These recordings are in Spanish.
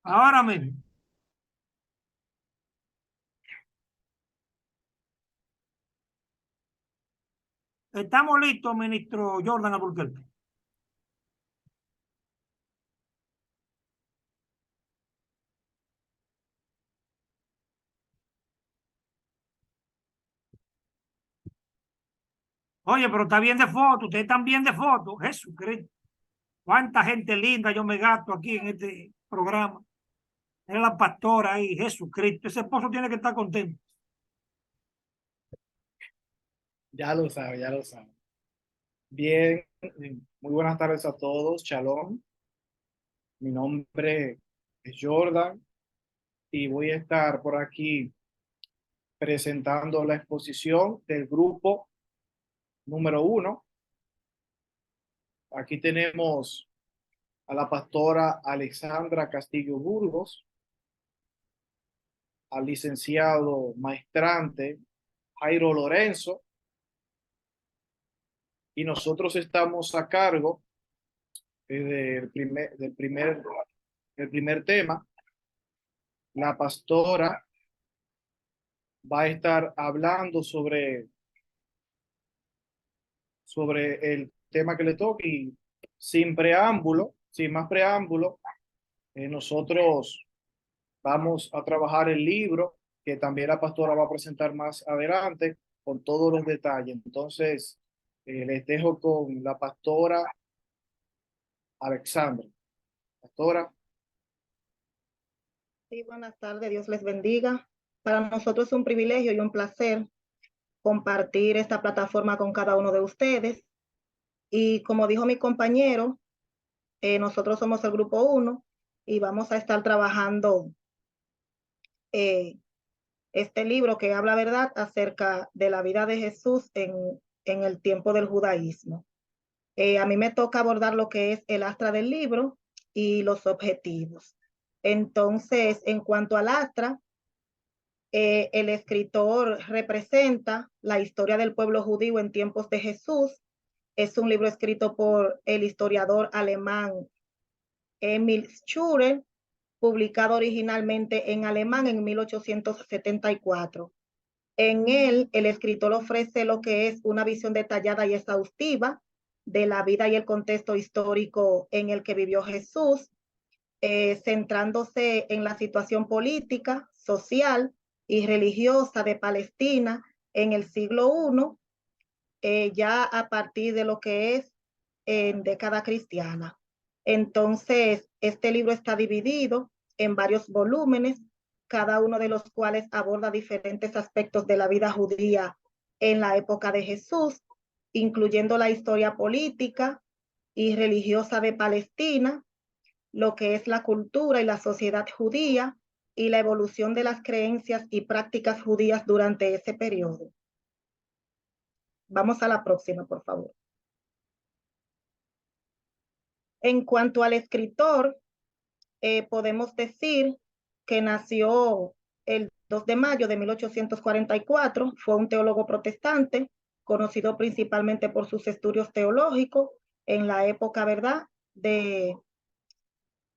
Ahora mismo. Estamos listos, ministro Jordan Alburquerque. Oye, pero está bien de foto, ustedes están bien de foto. Jesucristo. Cuánta gente linda yo me gasto aquí en este programa. Era la pastora ahí, Jesucristo. Ese esposo tiene que estar contento. Ya lo sabe, ya lo sabe. Bien, muy buenas tardes a todos. Shalom. Mi nombre es Jordan y voy a estar por aquí presentando la exposición del grupo número 1. Aquí tenemos a la pastora Alexandra Castillo Burgos, al licenciado maestrante Jairo Lorenzo, y nosotros estamos a cargo del primer tema. La pastora va a estar hablando sobre el tema que le toque y sin más preámbulo, nosotros vamos a trabajar el libro que también la pastora va a presentar más adelante con todos los detalles. Entonces, les dejo con la pastora Alexandra. Pastora. Sí, buenas tardes, Dios les bendiga. Para nosotros es un privilegio y un placer compartir esta plataforma con cada uno de ustedes. Y como dijo mi compañero, nosotros somos el grupo 1 y vamos a estar trabajando eh, este libro que habla, ¿verdad?, acerca de la vida de Jesús en el tiempo del judaísmo. A mí me toca abordar lo que es el astra del libro y los objetivos. Entonces, en cuanto al astra, el escritor representa la historia del pueblo judío en tiempos de Jesús. Es un libro escrito por el historiador alemán Emil Schurer, publicado originalmente en alemán en 1874. En él, el escritor ofrece lo que es una visión detallada y exhaustiva de la vida y el contexto histórico en el que vivió Jesús, centrándose en la situación política, social y religiosa de Palestina en el siglo I, ya a partir de lo que es en década cristiana. Entonces, este libro está dividido en varios volúmenes, cada uno de los cuales aborda diferentes aspectos de la vida judía en la época de Jesús, incluyendo la historia política y religiosa de Palestina, lo que es la cultura y la sociedad judía y la evolución de las creencias y prácticas judías durante ese periodo. Vamos a la próxima, por favor. En cuanto al escritor, podemos decir que nació el 2 de mayo de 1844, fue un teólogo protestante, conocido principalmente por sus estudios teológicos en la época, ¿verdad?, de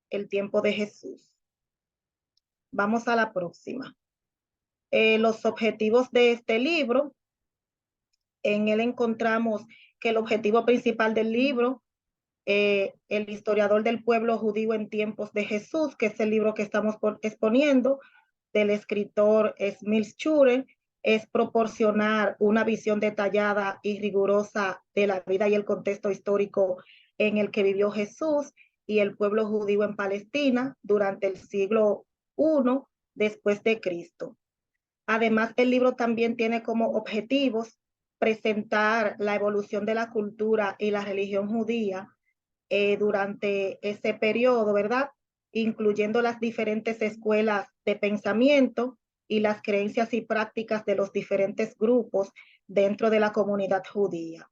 el tiempo de Jesús. Vamos a la próxima. Los objetivos de este libro, en él encontramos que el objetivo principal del libro, el historiador del pueblo judío en tiempos de Jesús, que es el libro que estamos exponiendo, del escritor Emil Schurer, es proporcionar una visión detallada y rigurosa de la vida y el contexto histórico en el que vivió Jesús y el pueblo judío en Palestina durante el siglo I después de Cristo. Además, el libro también tiene como objetivos presentar la evolución de la cultura y la religión judía durante ese periodo, ¿verdad?, incluyendo las diferentes escuelas de pensamiento y las creencias y prácticas de los diferentes grupos dentro de la comunidad judía.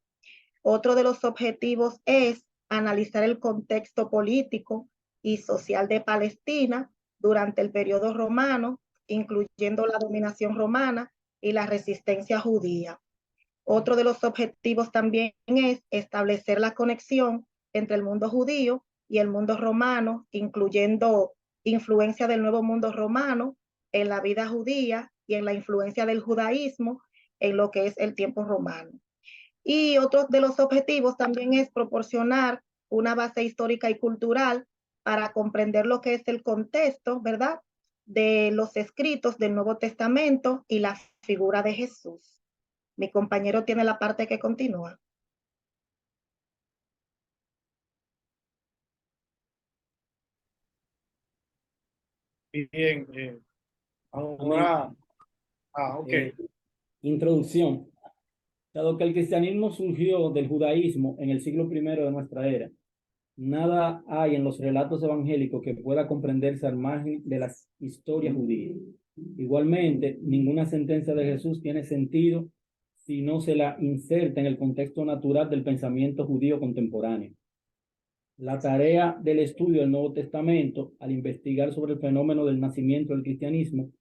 Otro de los objetivos es analizar el contexto político y social de Palestina durante el periodo romano, incluyendo la dominación romana y la resistencia judía. Otro de los objetivos también es establecer la conexión entre el mundo judío y el mundo romano, incluyendo influencia del Nuevo Mundo romano en la vida judía y en la influencia del judaísmo en lo que es el tiempo romano. Y otro de los objetivos también es proporcionar una base histórica y cultural para comprender lo que es el contexto, ¿verdad?, de los escritos del Nuevo Testamento y la figura de Jesús. Mi compañero tiene la parte que continúa. Bien, ahora, ok. Introducción. Dado que el cristianismo surgió del judaísmo en el siglo I de nuestra era, nada hay en los relatos evangélicos que pueda comprenderse al margen de las historias judías. Igualmente, ninguna sentencia de Jesús tiene sentido si no se la inserta en el contexto natural del pensamiento judío contemporáneo. La tarea del estudio del Nuevo Testamento, al investigar sobre el fenómeno del nacimiento del cristianismo,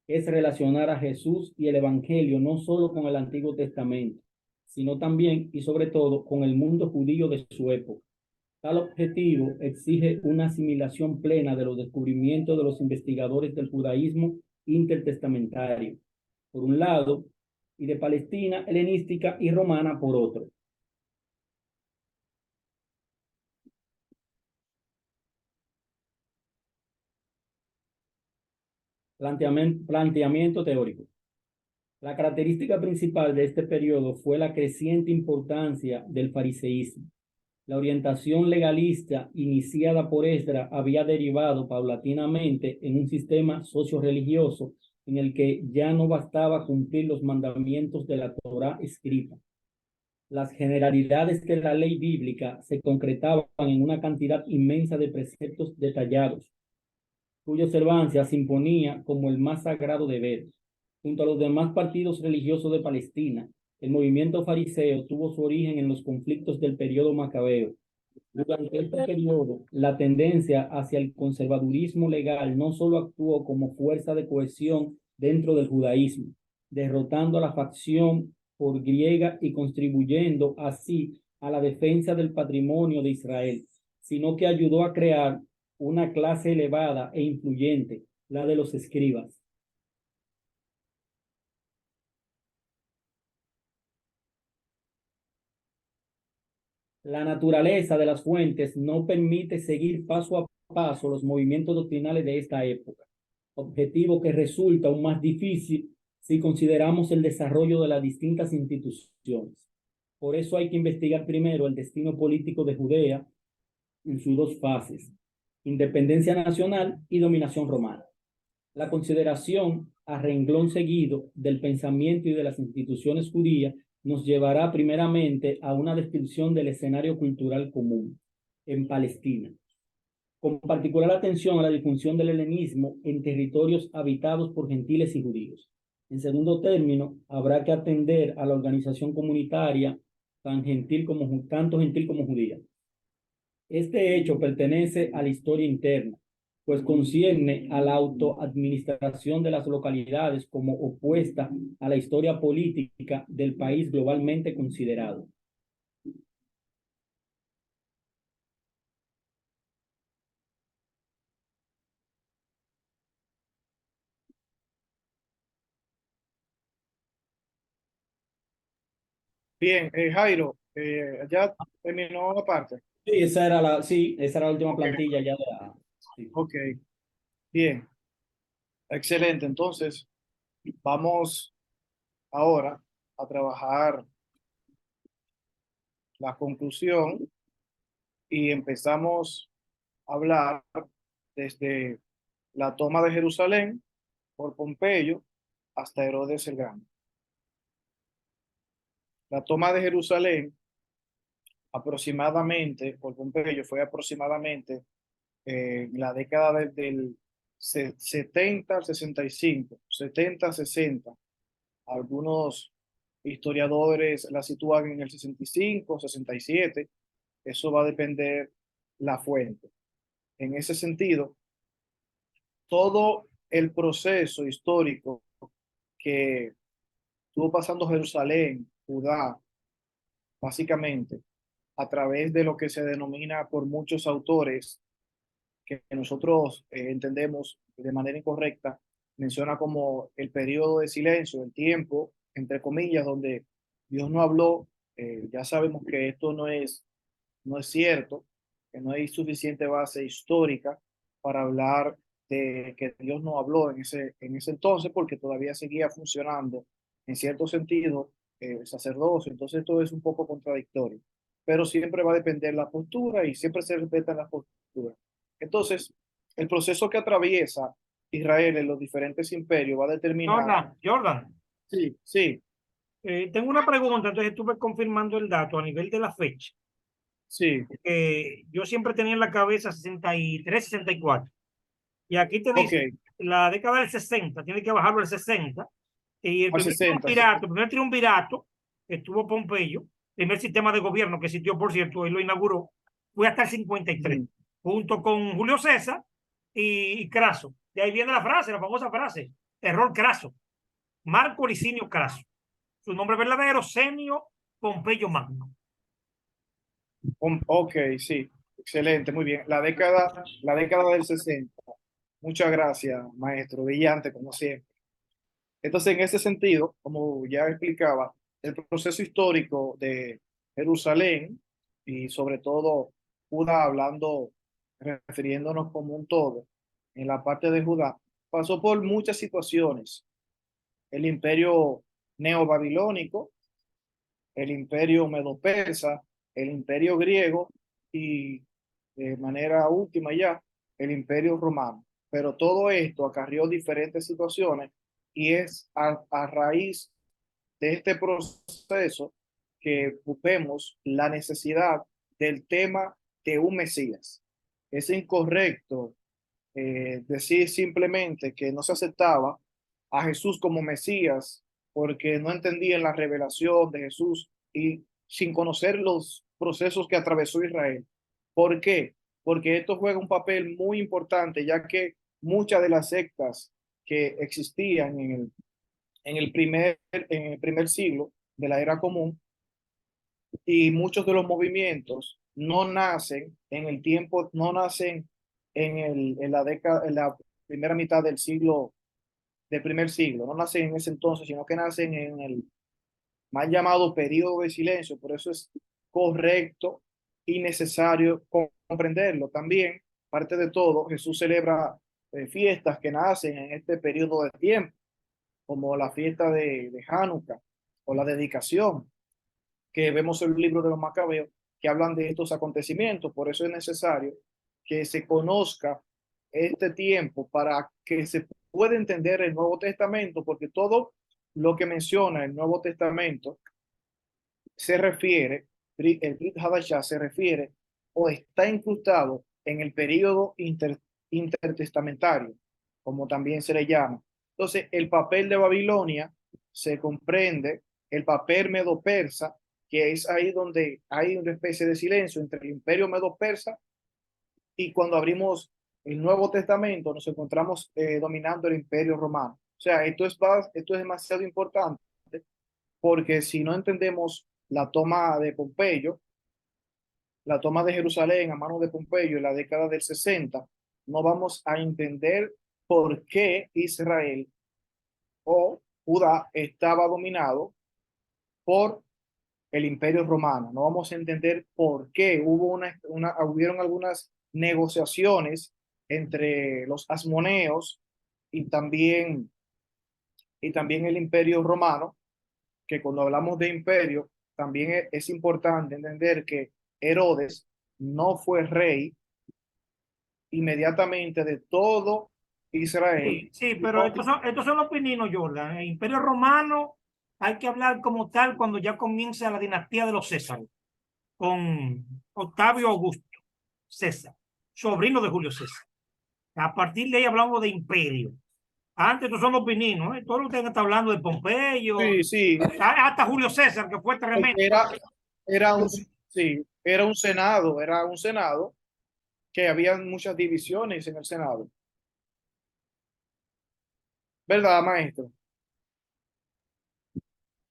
es relacionar a Jesús y el Evangelio no solo con el Antiguo Testamento, sino también y sobre todo con el mundo judío de su época. Tal objetivo exige una asimilación plena de los descubrimientos de los investigadores del judaísmo intertestamentario, por un lado, y de Palestina, helenística y romana, por otro. Planteamiento teórico. La característica principal de este periodo fue la creciente importancia del fariseísmo. La orientación legalista iniciada por Esdras había derivado paulatinamente en un sistema socio-religioso en el que ya no bastaba cumplir los mandamientos de la Torá escrita. Las generalidades de la ley bíblica se concretaban en una cantidad inmensa de preceptos detallados, cuya observancia se imponía como el más sagrado deber. Junto a los demás partidos religiosos de Palestina, el movimiento fariseo tuvo su origen en los conflictos del periodo macabeo. Durante este periodo, la tendencia hacia el conservadurismo legal no solo actuó como fuerza de cohesión dentro del judaísmo, derrotando a la facción por griega y contribuyendo así a la defensa del patrimonio de Israel, sino que ayudó a crear una clase elevada e influyente, la de los escribas. La naturaleza de las fuentes no permite seguir paso a paso los movimientos doctrinales de esta época, objetivo que resulta aún más difícil si consideramos el desarrollo de las distintas instituciones. Por eso hay que investigar primero el destino político de Judea en sus dos fases: independencia nacional y dominación romana. La consideración a renglón seguido del pensamiento y de las instituciones judías nos llevará primeramente a una descripción del escenario cultural común en Palestina, con particular atención a la difusión del helenismo en territorios habitados por gentiles y judíos. En segundo término, habrá que atender a la organización comunitaria tanto gentil como judía. Este hecho pertenece a la historia interna, pues concierne a la autoadministración de las localidades como opuesta a la historia política del país globalmente considerado. Bien, Jairo, ya terminó la parte. Sí, esa era la última Ok. plantilla ya de la... Sí. Ok, bien, excelente. Entonces, vamos ahora a trabajar la conclusión y empezamos a hablar desde la toma de Jerusalén por Pompeyo hasta Herodes el Grande. La toma de Jerusalén aproximadamente por Pompeyo fue aproximadamente en la década del 70 al 65, 70, 60. Algunos historiadores la sitúan en el 65, 67. Eso va a depender la fuente. En ese sentido, todo el proceso histórico que estuvo pasando Jerusalén, Judá, básicamente, a través de lo que se denomina por muchos autores que nosotros entendemos de manera incorrecta, menciona como el periodo de silencio, el tiempo, entre comillas, donde Dios no habló. Ya sabemos que esto no es cierto, que no hay suficiente base histórica para hablar de que Dios no habló en ese entonces, porque todavía seguía funcionando en cierto sentido el sacerdocio. Entonces esto es un poco contradictorio, pero siempre va a depender la postura y siempre se respetan las posturas. Entonces, el proceso que atraviesa Israel en los diferentes imperios va a determinar. Jordan, Sí, sí, tengo una pregunta, entonces estuve confirmando el dato a nivel de la fecha. sí, Yo siempre tenía en la cabeza 63, 64. Y aquí te ok, dice la década del 60, tiene que bajarlo al 60. Y a 60, sí. el primer triunvirato estuvo Pompeyo, primer sistema de gobierno que existió, por cierto, él lo inauguró, fue hasta el 53, junto con Julio César y Craso. De ahí viene la frase, la famosa frase, error Craso, Marco Licinio Craso. Su nombre verdadero, Senio Pompeyo Magno. Ok, sí, excelente, muy bien. La década del 60. Muchas gracias, maestro, brillante como siempre. Entonces, en ese sentido, como ya explicaba, el proceso histórico de Jerusalén y sobre todo Judá, hablando, refiriéndonos como un todo, en la parte de Judá, pasó por muchas situaciones. El imperio neobabilónico, el imperio medo-persa, el imperio griego y de manera última ya, el imperio romano. Pero todo esto acarrió diferentes situaciones y es a raíz de este proceso que vemos la necesidad del tema de un Mesías. Es incorrecto decir simplemente que no se aceptaba a Jesús como Mesías porque no entendían la revelación de Jesús y sin conocer los procesos que atravesó Israel. ¿Por qué? Porque esto juega un papel muy importante, ya que muchas de las sectas que existían en el primer siglo de la era común y muchos de los movimientos no nacen en el tiempo, no nacen en la década, en la primera mitad del primer siglo, no nacen en ese entonces, sino que nacen en el mal llamado periodo de silencio. Por eso es correcto y necesario comprenderlo. También, parte de todo, Jesús celebra fiestas que nacen en este periodo de tiempo, como la fiesta de Hanukkah o la dedicación, que vemos en el libro de los Macabeos, que hablan de estos acontecimientos. Por eso es necesario que se conozca este tiempo para que se pueda entender el Nuevo Testamento, porque todo lo que menciona el Nuevo Testamento se refiere, el Brit Hadashah se refiere o está incrustado en el periodo intertestamentario, como también se le llama. Entonces, el papel de Babilonia se comprende, el papel medo-persa, que es ahí donde hay una especie de silencio entre el imperio medo-persa y cuando abrimos el Nuevo Testamento nos encontramos dominando el imperio romano. O sea, esto es demasiado importante porque si no entendemos la toma de Pompeyo, la toma de Jerusalén a manos de Pompeyo en la década del 60, no vamos a entender por qué Israel o Judá estaba dominado por el imperio romano. No vamos a entender por qué hubieron algunas negociaciones entre los asmoneos y también, y también el imperio romano, que cuando hablamos de imperio, también es importante entender que Herodes no fue rey inmediatamente de todo Israel. Sí, sí, pero estos son los pininos, Jordan. El Imperio Romano hay que hablar como tal cuando ya comienza la dinastía de los Césares, con Octavio Augusto César, sobrino de Julio César. A partir de ahí hablamos de imperio. Antes estos son los pininos, ¿eh? Todo lo que está hablando de Pompeyo, Sí, sí, hasta Julio César, que fue tremendo. era un, sí, era un senado que había muchas divisiones en el senado. ¿Verdad, maestro?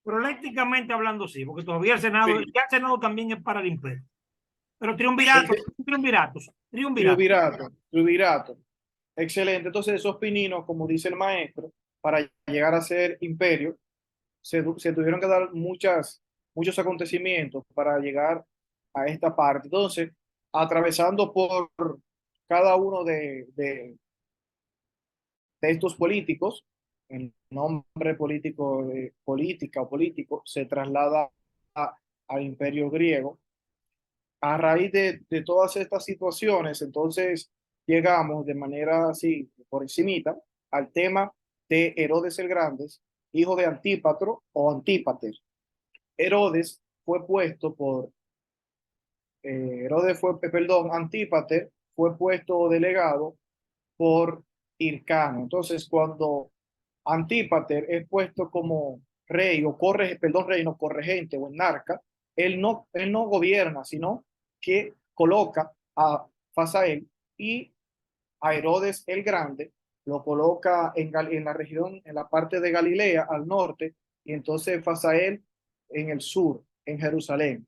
Prolécticamente hablando, sí, porque todavía el Senado, Sí. ya el Senado también es para el imperio. Pero El- triunviratos, Triunvirato. Triunvirato. Excelente. Entonces esos pininos, como dice el maestro, para llegar a ser imperio, se tuvieron que dar muchos acontecimientos para llegar a esta parte. Entonces, atravesando por cada uno de estos políticos, el nombre político de política o político se traslada al imperio griego. A raíz de todas estas situaciones, entonces llegamos de manera así, por encimita, al tema de Herodes el Grande, hijo de Antípatro o Antípater. Herodes fue puesto por, Antípater fue puesto delegado por Hircano. Entonces, cuando Antípater es puesto como rey o rey, no corregente o enarca, él no gobierna, sino que coloca a Fasael y a Herodes el Grande, lo coloca en la región, en la parte de Galilea al norte, y entonces Fasael en el sur, en Jerusalén.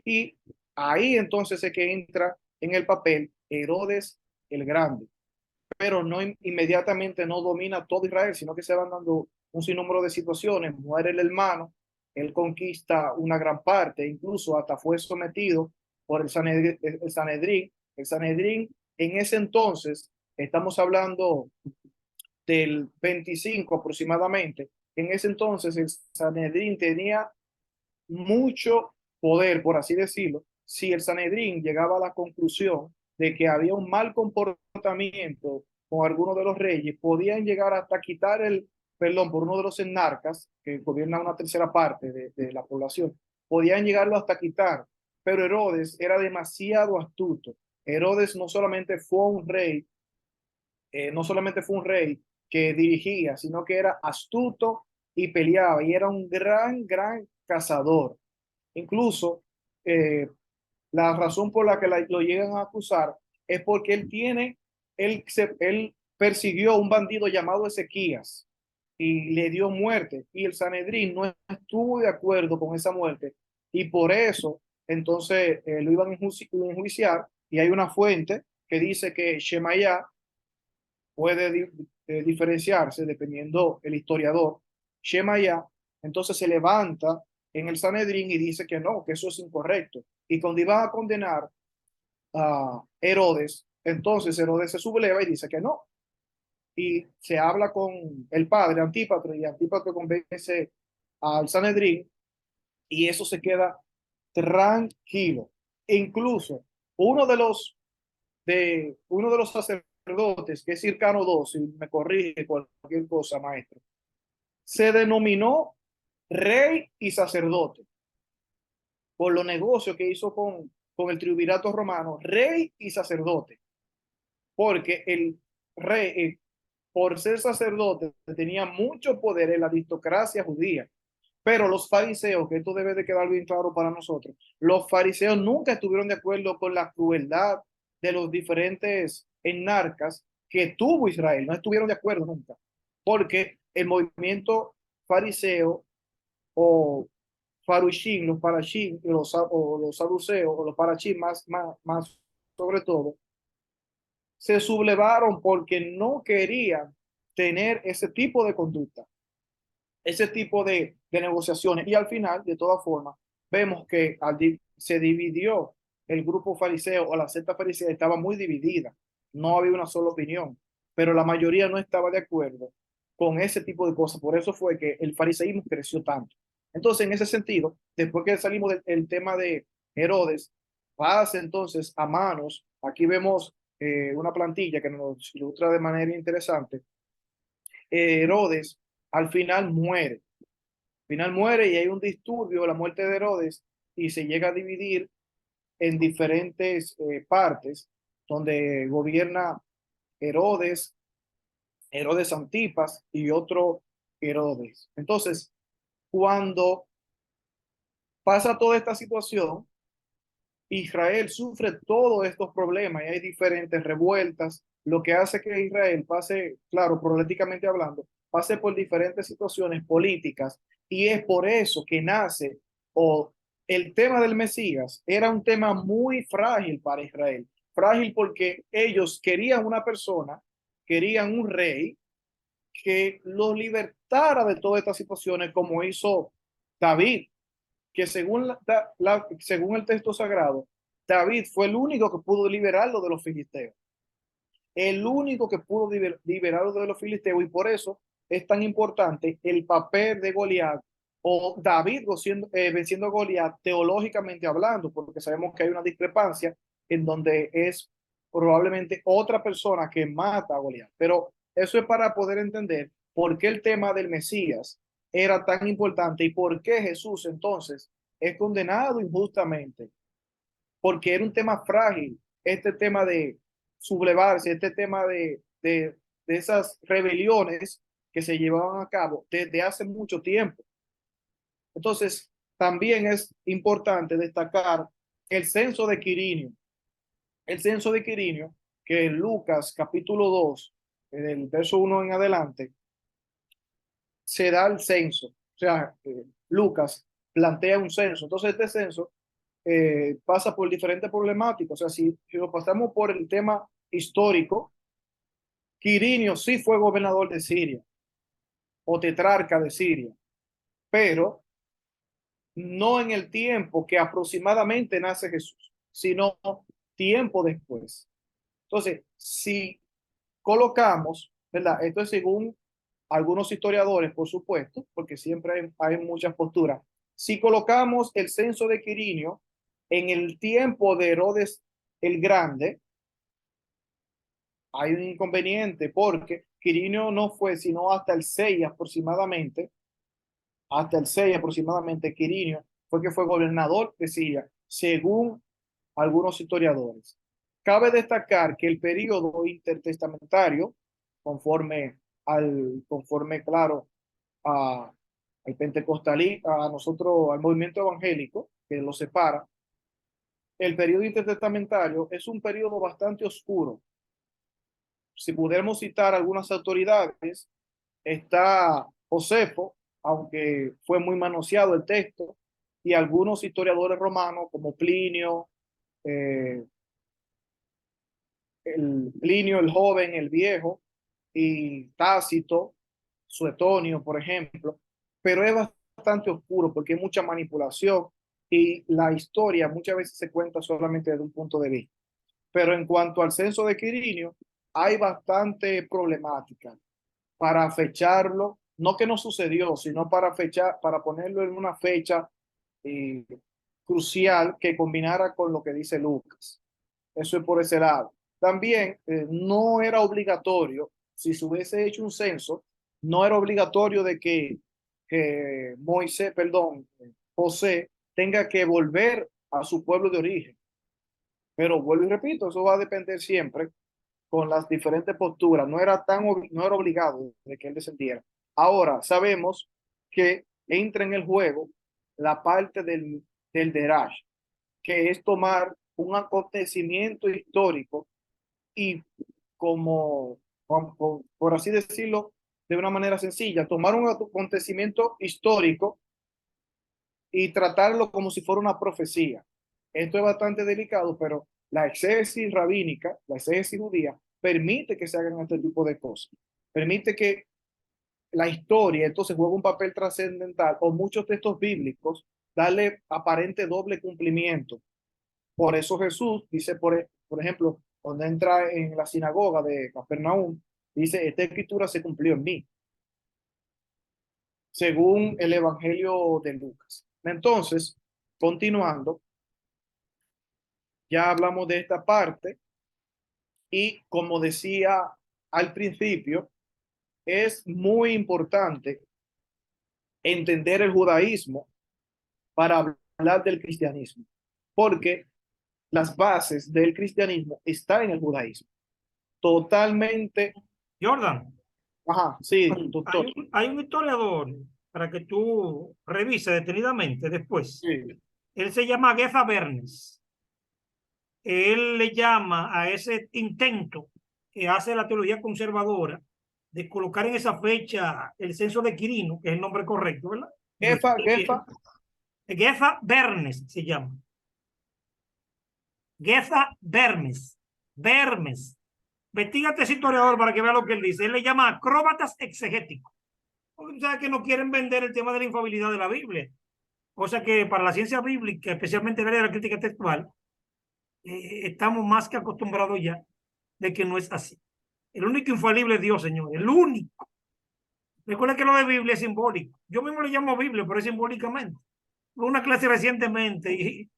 Y ahí entonces es que entra en el papel Herodes el Grande, pero no inmediatamente no domina todo Israel, sino que se van dando un sinnúmero de situaciones. Muere el hermano, él conquista una gran parte, incluso hasta fue sometido por el Sanedrín. El Sanedrín en ese entonces, estamos hablando del 25 aproximadamente, en ese entonces el Sanedrín tenía mucho poder, por así decirlo. Si el Sanedrín llegaba a la conclusión de que había un mal comportamiento con alguno de los reyes, podían llegar hasta quitar el perdón por uno de los enarcas, que gobierna una tercera parte de la población, podían llegarlo hasta quitar. Pero Herodes era demasiado astuto. Herodes no solamente fue un rey que dirigía, sino que era astuto y peleaba, y era un gran cazador. Incluso la razón por la que lo llegan a acusar es porque él persiguió a un bandido llamado Ezequías y le dio muerte, y el Sanedrín no estuvo de acuerdo con esa muerte, y por eso entonces lo iban a enjuiciar, y hay una fuente que dice que Shemaiah puede diferenciarse dependiendo el historiador. Shemaiah entonces se levanta en el Sanedrín y dice que no, que eso es incorrecto. Y cuando iba a condenar a Herodes, entonces Herodes se subleva y dice que no. Y se habla con el padre Antípatro, y Antípatro convence al Sanedrín, y eso se queda tranquilo. E incluso uno de los sacerdotes, que es Hircano II, si me corrige cualquier cosa, maestro, se denominó rey y sacerdote por los negocios que hizo con el triunvirato romano, rey y sacerdote, porque el rey, por ser sacerdote, tenía mucho poder en la aristocracia judía. Pero los fariseos, que esto debe de quedar bien claro para nosotros, los fariseos nunca estuvieron de acuerdo con la crueldad de los diferentes enarcas que tuvo Israel, no estuvieron de acuerdo nunca, porque el movimiento fariseo o farushim, los parashim, o los saduceos, o los parashim más sobre todo, se sublevaron porque no querían tener ese tipo de conducta, ese tipo de negociaciones. Y al final, de todas formas, vemos que se dividió el grupo fariseo, o la secta farisea estaba muy dividida. No había una sola opinión, pero la mayoría no estaba de acuerdo con ese tipo de cosas. Por eso fue que el fariseísmo creció tanto. Entonces, en ese sentido, después que salimos del tema de Herodes, pasa entonces a manos. Aquí vemos una plantilla que nos ilustra de manera interesante. Herodes al final muere. Y hay un disturbio, la muerte de Herodes, y se llega a dividir en diferentes partes, donde gobierna Herodes, Herodes Antipas y otro Herodes. Entonces, cuando pasa toda esta situación, Israel sufre todos estos problemas y hay diferentes revueltas, lo que hace que Israel pase, claro, políticamente hablando, pase por diferentes situaciones políticas, y es por eso que nace, o el tema del Mesías era un tema muy frágil para Israel, frágil porque ellos querían una persona, querían un rey que los libertara de todas estas situaciones, como hizo David, que según el texto sagrado, David fue el único que pudo liberarlo de los filisteos. El único que pudo liberarlo de los filisteos, y por eso es tan importante el papel de Goliat o David venciendo a Goliat teológicamente hablando, porque sabemos que hay una discrepancia en donde es probablemente otra persona que mata a Goliat. Pero eso es para poder entender por qué el tema del Mesías era tan importante y por qué Jesús entonces es condenado injustamente, porque era un tema frágil, este tema de sublevarse, este tema de esas rebeliones que se llevaban a cabo desde hace mucho tiempo. Entonces, también es importante destacar el censo de Quirinio. El censo de Quirinio, que en Lucas capítulo 2, del verso 1 en adelante, se da el censo. O sea, Lucas plantea un censo. Entonces, este censo pasa por diferentes problemáticas. O sea, si lo pasamos por el tema histórico, Quirinio sí fue gobernador de Siria o tetrarca de Siria, pero no en el tiempo que aproximadamente nace Jesús, sino tiempo después. Entonces, si colocamos, ¿verdad? Esto es según algunos historiadores, por supuesto, porque siempre hay muchas posturas. Si colocamos el censo de Quirinio en el tiempo de Herodes el Grande, hay un inconveniente porque Quirinio no fue sino hasta el 6 aproximadamente, Quirinio fue que fue gobernador de Siria, según algunos historiadores. Cabe destacar que el periodo intertestamentario, conforme claro, al pentecostalismo, a nosotros, al movimiento evangélico, que lo separa, el periodo intertestamentario es un periodo bastante oscuro. Si pudiéramos citar algunas autoridades, está Josefo, aunque fue muy manoseado el texto, y algunos historiadores romanos como Plinio, Plinio el joven, el viejo, y Tácito, Suetonio, por ejemplo, pero es bastante oscuro porque hay mucha manipulación y la historia muchas veces se cuenta solamente desde un punto de vista. Pero en cuanto al censo de Quirinio, hay bastante problemática para fecharlo, no que no sucedió, sino para para ponerlo en una fecha eh, crucial que combinara con lo que dice Lucas. Eso es por ese lado. También no era obligatorio, si se hubiese hecho un censo, no era obligatorio de que José tenga que volver a su pueblo de origen. Pero vuelvo y repito, eso va a depender siempre con las diferentes posturas. No era obligado de que él descendiera. Ahora sabemos que entra en el juego la parte del Derash, que es tomar un acontecimiento histórico y por así decirlo, de una manera sencilla, tomar un acontecimiento histórico y tratarlo como si fuera una profecía. Esto es bastante delicado, pero la exégesis rabínica, la exégesis judía, permite que se hagan este tipo de cosas. Permite que la historia entonces juegue un papel trascendental o muchos textos bíblicos darle aparente doble cumplimiento. Por eso Jesús dice, por ejemplo, cuando entra en la sinagoga de Capernaum, dice, esta escritura se cumplió en mí, según el Evangelio de Lucas. Entonces, continuando, ya hablamos de esta parte y como decía al principio, es muy importante entender el judaísmo para hablar del cristianismo, porque las bases del cristianismo están en el judaísmo. Totalmente. Jordan, Ajá, sí, doctor. hay un historiador para que tú revises detenidamente después. Sí. Él se llama Gefa Bernes. Él le llama a ese intento que hace la teología conservadora de colocar en esa fecha el censo de Quirino, que es el nombre correcto, ¿verdad? Gefa Bernes se llama. Gefa Bernes. Vermes. Investígate ese historiador para que vea lo que él dice. Él le llama acróbatas exegéticos. Porque tú sabes que no quieren vender el tema de la infalibilidad de la Biblia. Cosa que para la ciencia bíblica, especialmente en el área de la crítica textual, estamos más que acostumbrados ya de que no es así. El único infalible es Dios, señor. El único. Recuerda que lo de Biblia es simbólico. Yo mismo le llamo Biblia, pero es simbólicamente. Hubo una clase recientemente y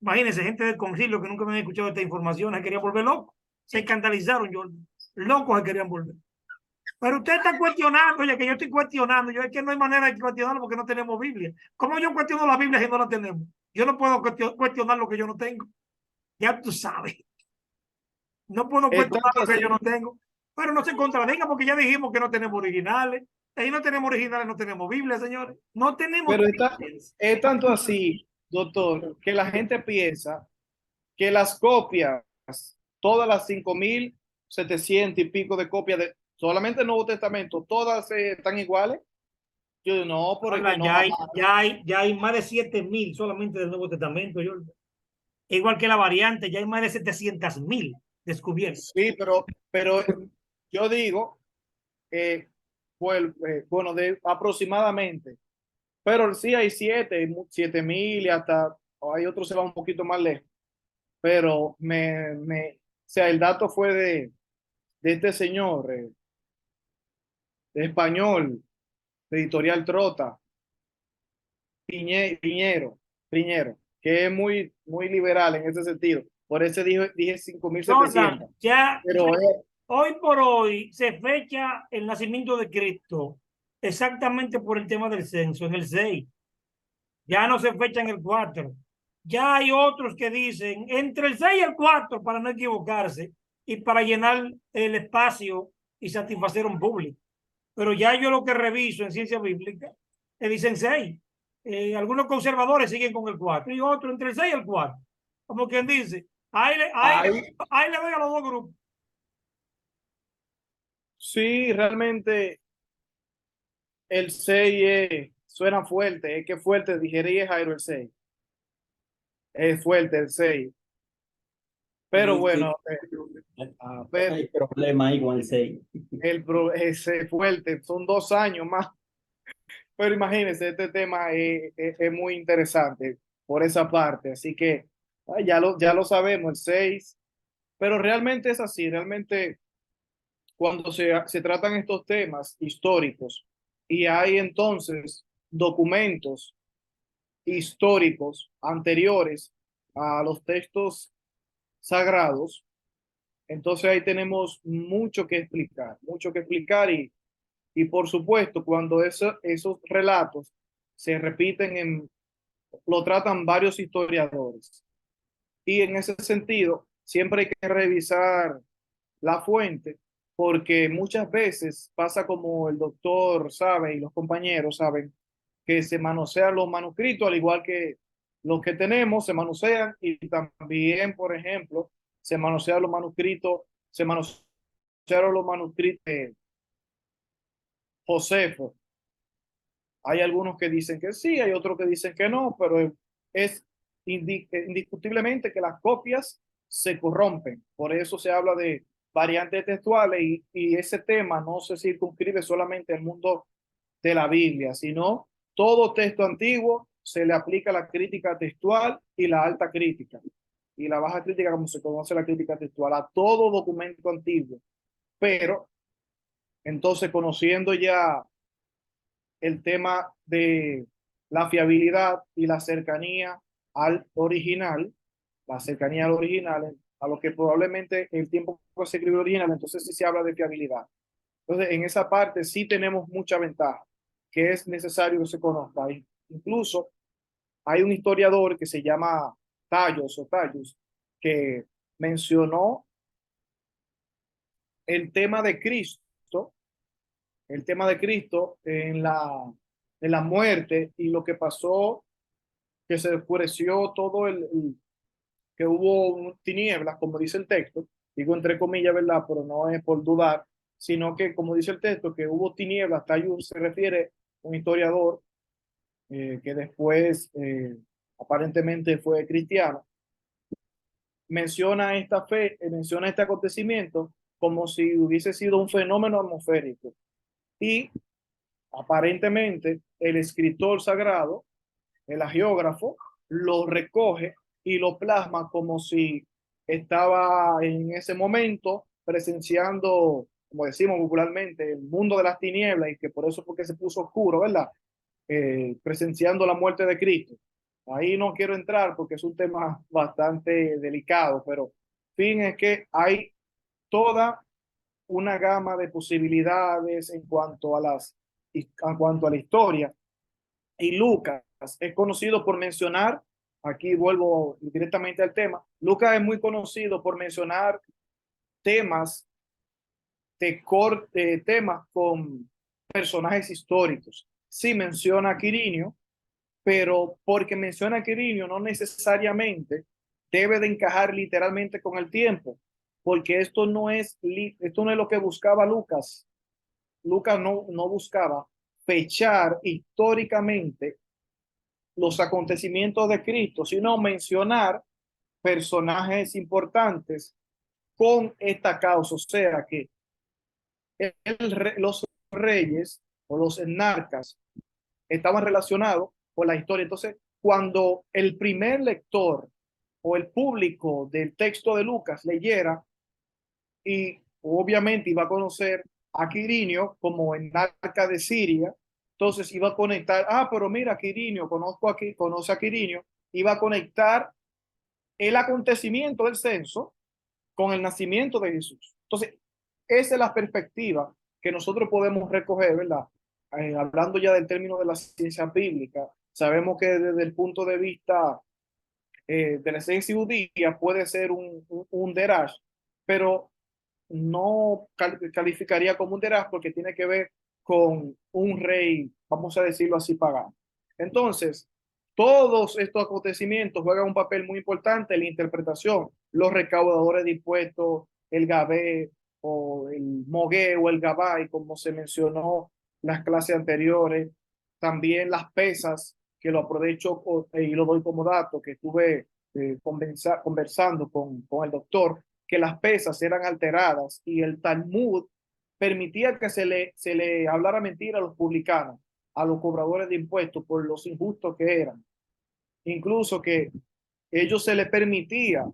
imagínense, gente del concilio que nunca me habían escuchado esta información, se quería volver loco. Se escandalizaron, yo, locos se querían volver. Pero usted está cuestionando, oye, que yo estoy cuestionando. Yo es que no hay manera de cuestionarlo porque no tenemos Biblia. ¿Cómo yo cuestiono la Biblia si no la tenemos? Yo no puedo cuestionar lo que yo no tengo. Ya tú sabes. No puedo cuestionar lo que yo no tengo. Pero no se contradiga porque ya dijimos que no tenemos originales. Ahí no tenemos originales, no tenemos Biblia, señores. No tenemos. Pero es tanto así, doctor, que la gente piensa que las copias, todas las 5.700 y pico de copias de solamente el Nuevo Testamento, todas están iguales. Yo no, porque no. Ya hay más de 7.000 solamente del Nuevo Testamento. Igual que la variante, ya hay más de 700.000 descubiertas. Sí, pero yo digo, bueno, de aproximadamente, pero sí hay 7.000 y hasta hay otros se va un poquito más lejos. Pero o sea, el dato fue de este señor, de español, de Editorial Trota, Piñero, que es muy liberal en ese sentido. Por eso dije 5.700. Pero hoy por hoy se fecha el nacimiento de Cristo exactamente por el tema del censo, en el 6. Ya no se fecha en el 4. Ya hay otros que dicen entre el 6 y el 4 para no equivocarse y para llenar el espacio y satisfacer un público. Pero ya yo lo que reviso en ciencia bíblica, dicen 6. Algunos conservadores siguen con el 4 y otros entre el 6 y el 4. Como quien dice, ahí le doy a los dos grupos. sí, realmente el 6 suena fuerte, es que fuerte, digerí Jairo el 6. Es fuerte el 6. Pero Sí, bueno, pero hay problema ahí con el 6. ese fuerte, son 2 años más. Pero imagínense, este tema es muy interesante por esa parte. Así que ya lo sabemos, el 6. Pero realmente es así, realmente cuando se tratan estos temas históricos y hay entonces documentos históricos anteriores a los textos sagrados, entonces ahí tenemos mucho que explicar y por supuesto cuando esos relatos se repiten lo tratan varios historiadores y en ese sentido siempre hay que revisar la fuente porque muchas veces pasa como el doctor sabe y los compañeros saben que se manosean los manuscritos al igual que los que tenemos se manosean y también por ejemplo se manosean los manuscritos de Josefo. Hay algunos que dicen que sí, hay otros que dicen que no, pero es indiscutiblemente que las copias se corrompen. Por eso se habla de variantes textuales y ese tema no se circunscribe solamente al mundo de la Biblia, sino todo texto antiguo se le aplica la crítica textual y la alta crítica. Y la baja crítica, como se conoce la crítica textual, a todo documento antiguo. Pero entonces, conociendo ya el tema de la fiabilidad y la cercanía al original, a lo que probablemente el tiempo que se escribió original, entonces sí se habla de fiabilidad. Entonces, en esa parte sí tenemos mucha ventaja, que es necesario que se conozca. Incluso hay un historiador que se llama Tallos, que mencionó el tema de Cristo, en la muerte y lo que pasó, que se oscureció todo que hubo tinieblas, como dice el texto, digo entre comillas, ¿verdad? Pero no es por dudar, sino que como dice el texto, que hubo tinieblas, Tallos se refiere un historiador que después aparentemente fue cristiano, menciona menciona este acontecimiento como si hubiese sido un fenómeno atmosférico. Y aparentemente el escritor sagrado, el hagiógrafo, lo recoge y lo plasma como si estaba en ese momento presenciando, como decimos popularmente, el mundo de las tinieblas, y que por eso fue que se puso oscuro, ¿verdad? Presenciando la muerte de Cristo. Ahí no quiero entrar porque es un tema bastante delicado, pero fin es que hay toda una gama de posibilidades en cuanto a la historia. Y Lucas es conocido por mencionar, aquí vuelvo directamente al tema, Lucas es muy conocido por mencionar temas temas con personajes históricos. Sí menciona a Quirinio, pero porque menciona a Quirinio no necesariamente debe de encajar literalmente con el tiempo, porque esto no es lo que buscaba Lucas. Lucas no buscaba fechar históricamente los acontecimientos de Cristo, sino mencionar personajes importantes con esta causa. O sea que los reyes o los enarcas estaban relacionados con la historia. Entonces, cuando el primer lector o el público del texto de Lucas leyera, y obviamente iba a conocer a Quirinio como enarca de Siria, entonces iba a conectar, pero mira, Quirinio, conoce a Quirinio, iba a conectar el acontecimiento del censo con el nacimiento de Jesús. Entonces, esa es la perspectiva que nosotros podemos recoger, ¿verdad? Hablando ya del término de la ciencia bíblica, sabemos que desde el punto de vista de la ciencia judía puede ser un derash, pero no calificaría como un derash porque tiene que ver con un rey, vamos a decirlo así, pagano. Entonces, todos estos acontecimientos juegan un papel muy importante en la interpretación. Los recaudadores de impuestos, el gabé o el mogué o el gabay, como se mencionó en las clases anteriores. También las pesas, que lo aprovecho y lo doy como dato, que estuve conversando con el doctor, que las pesas eran alteradas y el Talmud permitía que se le hablara mentira a los publicanos, a los cobradores de impuestos, por los injustos que eran. Incluso que ellos se les permitía,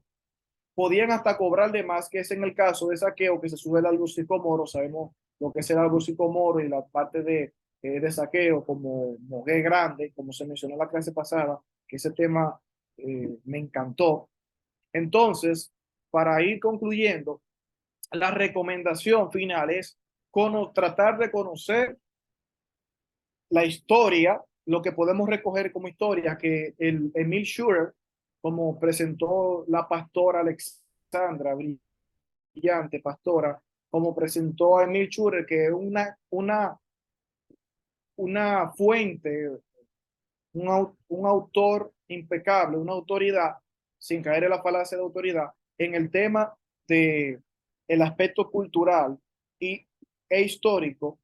podían hasta cobrar de más, que es en el caso de saqueo, que se sube el algo psicomoro. Sabemos lo que es el algo psicomoro y la parte de saqueo como mogué grande, como se mencionó en la clase pasada, que ese tema me encantó. Entonces, para ir concluyendo, la recomendación final es tratar de conocer la historia, lo que podemos recoger como historia, que el Emil Schurer, como presentó la pastora Alexandra, brillante pastora, como presentó a Emil Schurer, que es una fuente, un autor impecable, una autoridad, sin caer en la falacia de autoridad, en el tema de el aspecto cultural e histórico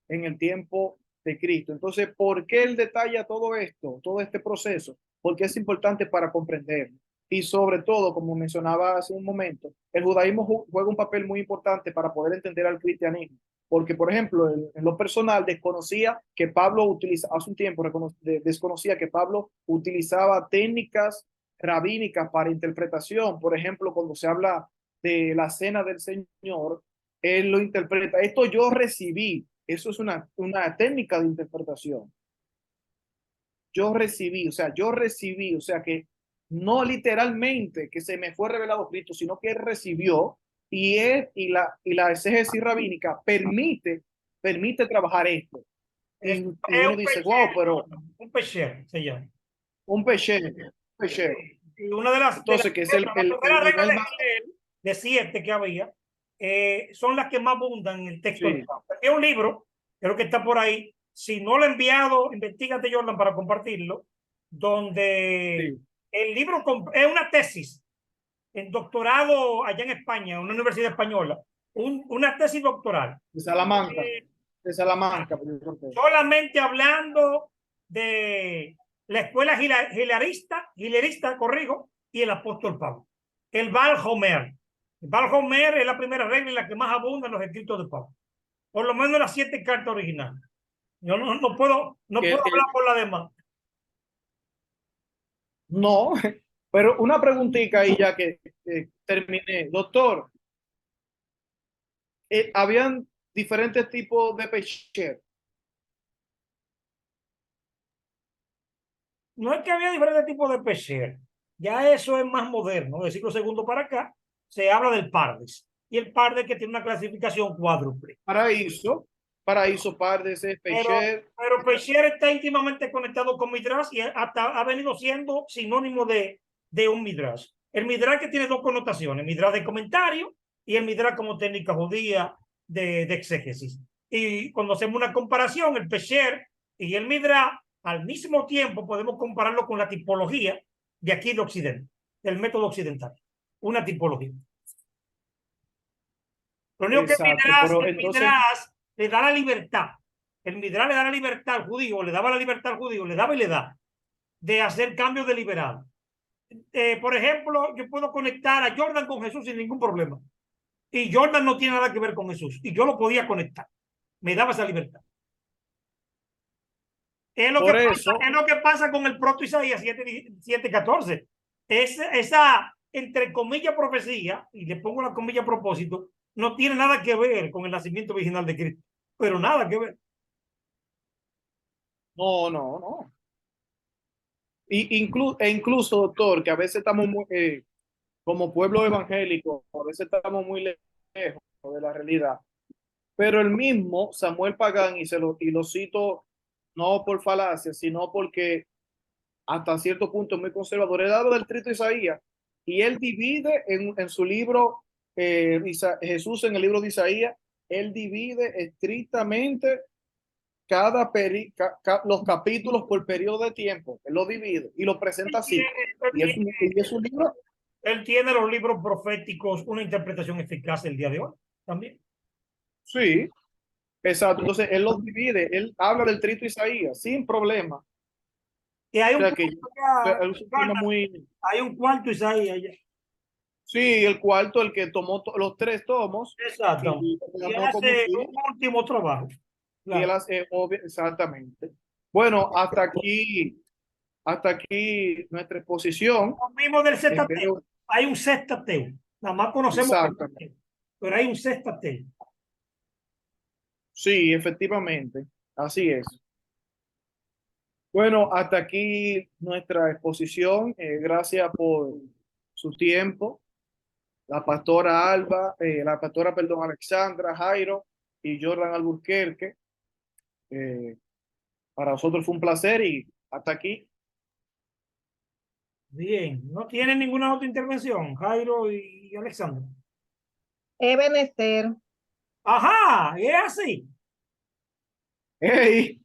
en el tiempo de Cristo. Entonces, ¿por qué él detalla todo esto, todo este proceso? Porque es importante para comprenderlo. Y sobre todo, como mencionaba hace un momento, el judaísmo juega un papel muy importante para poder entender al cristianismo. Porque, por ejemplo, en lo personal desconocía que Pablo hace un tiempo desconocía que Pablo utilizaba técnicas rabínicas para interpretación. Por ejemplo, cuando se habla de la cena del Señor, él lo interpreta. Esto yo recibí. Eso es una técnica de interpretación. Yo recibí, o sea que no literalmente que se me fue revelado Cristo, sino que él recibió, y la exégesis rabínica permite trabajar esto. Y uno dice, wow, pero un pecher se llama. un peché. Y una de las, Entonces, que es la primera regla nivel más. de 7 que había, son las que más abundan en el texto. Sí. Es un libro, creo que está por ahí. Si no lo he enviado, investigate, Jordan, para compartirlo, donde Sí. el libro es una tesis en doctorado allá en España, una universidad española, una tesis doctoral. De Salamanca. De Salamanca. Solamente hablando de la escuela hilarista, corrijo, y el apóstol Pablo. El Baal Homer. El Baal Homer es la primera regla en la que más abundan los escritos de Pablo. Por lo menos las 7 cartas originales. Yo no puedo hablar por la demás. No, pero una preguntita ahí ya que terminé. Doctor, habían diferentes tipos de pecher. No es que había diferentes tipos de pecher. Ya eso es más moderno. Del siglo II para acá se habla del Pardes. Y el Pardes que tiene una clasificación cuádruple. Paraíso, Pardes, pecher. Pero pecher está íntimamente conectado con Midrash y hasta ha venido siendo sinónimo de un Midrash. El Midrash que tiene 2 connotaciones, Midrash de comentario y el Midrash como técnica judía de exégesis. Y cuando hacemos una comparación, el pecher y el Midrash, al mismo tiempo podemos compararlo con la tipología de aquí de Occidente, del método occidental. Una tipología. Lo único que el Midrash le da la libertad. El Midrash le da la libertad al judío, le daba la libertad al judío, le daba y le da de hacer cambios deliberados. Por ejemplo, yo puedo conectar a Jordan con Jesús sin ningún problema. Y Jordan no tiene nada que ver con Jesús. Y yo lo podía conectar. Me daba esa libertad. Es lo que pasa con el proto Isaías 7:14. Esa, entre comillas, profecía, y le pongo la comilla a propósito, no tiene nada que ver con el nacimiento original de Cristo. Pero nada que ver. No. Incluso, doctor, que a veces estamos como pueblo evangélico, a veces estamos muy lejos de la realidad. Pero el mismo Samuel Pagán, y lo cito no por falacia, sino porque hasta cierto punto es muy conservador, él habla del trito Isaías y él divide en su libro, Jesús en el libro de Isaías, él divide estrictamente los capítulos por periodo de tiempo, él lo divide y lo presenta así. Y es un libro. Él tiene los libros proféticos, una interpretación eficaz el día de hoy también. Sí, exacto. Entonces él los divide, él habla del trito Isaías sin problema. Y hay un, o sea que, hay un cuarto Isaías allá. Sí, el cuarto, el que tomó los 3 tomos. Exacto. Y hace un último trabajo. Claro. Y él hace, exactamente. Bueno, hasta aquí nuestra exposición. Lo mismo del cetateo. Hay un cestateo. Nada más conocemos el, pero hay un cestateo. Sí, efectivamente. Así es. Bueno, hasta aquí nuestra exposición. Gracias por su tiempo. La pastora perdón, Alexandra, Jairo y Jordan Alburquerque. Para nosotros fue un placer y hasta aquí. Bien, ¿no tienen ninguna otra intervención, Jairo y Alexandra? Ebenezer. Ajá, es así. ¡Hey!